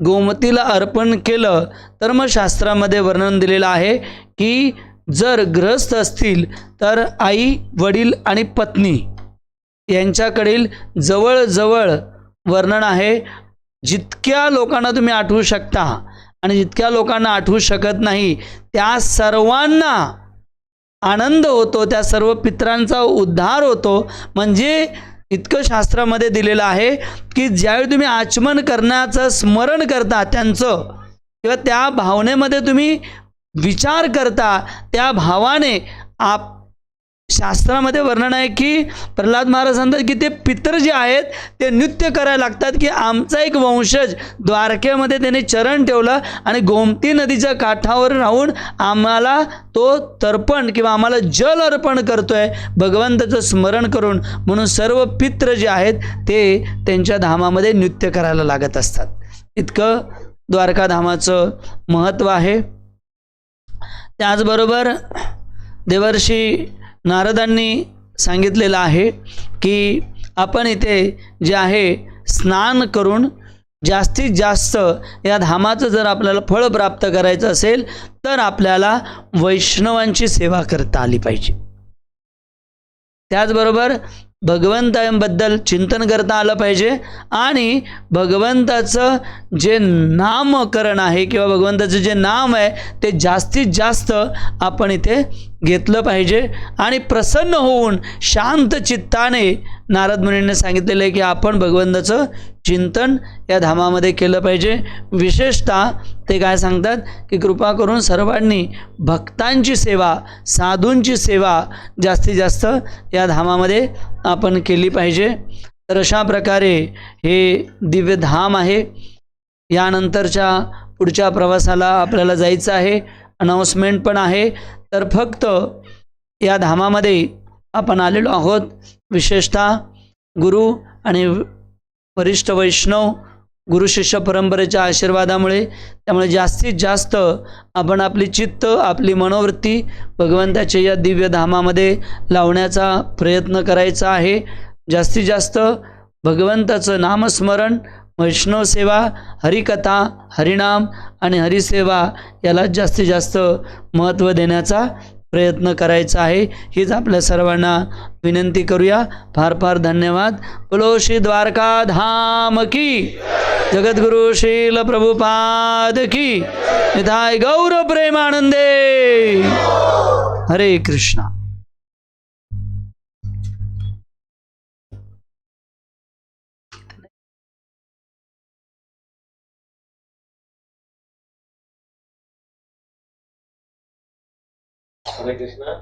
गोमतीला अर्पण केलं तर मग शास्त्रामध्ये वर्णन दिलेलं आहे की जर गृहस्थ असतील तर आई, वडील आणि पत्नी यांच्याकडील जवळजवळ वर्णन आहे. जितक्या लोकांना तुम्ही आठवू शकता आणि जितक्या लोकांना आठवू शकत नाही त्या सर्वांना आनंद होतो, त्या सर्व पितरांचा उद्धार होतो. म्हणजे इतकं शास्त्रामध्ये दिलेलं आहे की ज्यावेळी तुम्ही आचमन करण्याचं स्मरण करता त्यांचं, किंवा त्या भावनेमध्ये तुम्ही विचार करता, त्या भावाने शास्त्रामध्ये वर्णन आहे की प्रल्हाद महाराज सांगतात की ते पितर जे आहेत ते नृत्य करायला लागतात की आमचा एक वंशज द्वारकेमध्ये त्याने चरण ठेवलं आणि गोमती नदीच्या काठावर राहून आम्हाला तो तर्पण किंवा आम्हाला जल अर्पण करतोय भगवंताचं स्मरण करून. म्हणून सर्व पित्र जे आहेत ते त्यांच्या धामामध्ये नृत्य करायला लागत असतात. इतकं द्वारकाधामाचं महत्त्व आहे. त्याचबरोबर देवर्षी नारदांनी सांगितलेलं आहे की आपण इथे जे आहे स्नान करून जास्तीत जास्त या धामाचं जर आपल्याला फळ प्राप्त करायचं असेल तर आपल्याला वैष्णवांची सेवा करता आली पाहिजे. त्याचबरोबर भगवंताबद्दल चिंतन करता आलं पाहिजे आणि भगवंताचं जे नामकरण आहे किंवा भगवंताचं जे नाम आहे ते जास्तीत जास्त आपण इथे घेतलं पाहिजे. आणि प्रसन्न होऊन शांत चित्ताने नारद मुनींनी सांगितलेलं आहे की आपण भगवंताचं चिंतन या धामामध्ये केलं पाहिजे. विशेषतः ते काय सांगतात की कृपा करून सर्वांनी भक्तांची सेवा, साधूंची सेवा जास्तीत जास्त या धामामध्ये आपण केली पाहिजे. तर अशा प्रकारे हे दिव्य धाम आहे. यानंतरच्या पुढच्या प्रवासाला आपल्याला जायचं आहे. अनाऊन्समेंट पण आहे. तर फक्त या धामामध्ये आपण आलेलो आहोत विशेषतः गुरु आणि वरिष्ठ वैष्णव गुरु शिष्य परंपरेच्या आशीर्वादामुळे. त्यामुळे जास्तीत जास्त आपण आपली चित्त, आपली मनोवृत्ती भगवंताच्या या दिव्य धामामध्ये लावण्याचा प्रयत्न करायचा आहे. जास्तीत जास्त भगवंताचं नामस्मरण, वैष्णव सेवा, हरिकथा, हरिनाम आणि हरिसेवा याला जास्तीत जास्त महत्त्व देण्याचा प्रयत्न करायचा आहे. हीच आपल्या सर्वांना विनंती करूया. फार फार धन्यवाद. बोलो श्री द्वारका धाम की, जगद्गुरु श्रील प्रभुपाद की, निताय गौर प्रेमानंदे. हरे कृष्णा. हरे कृष्णा.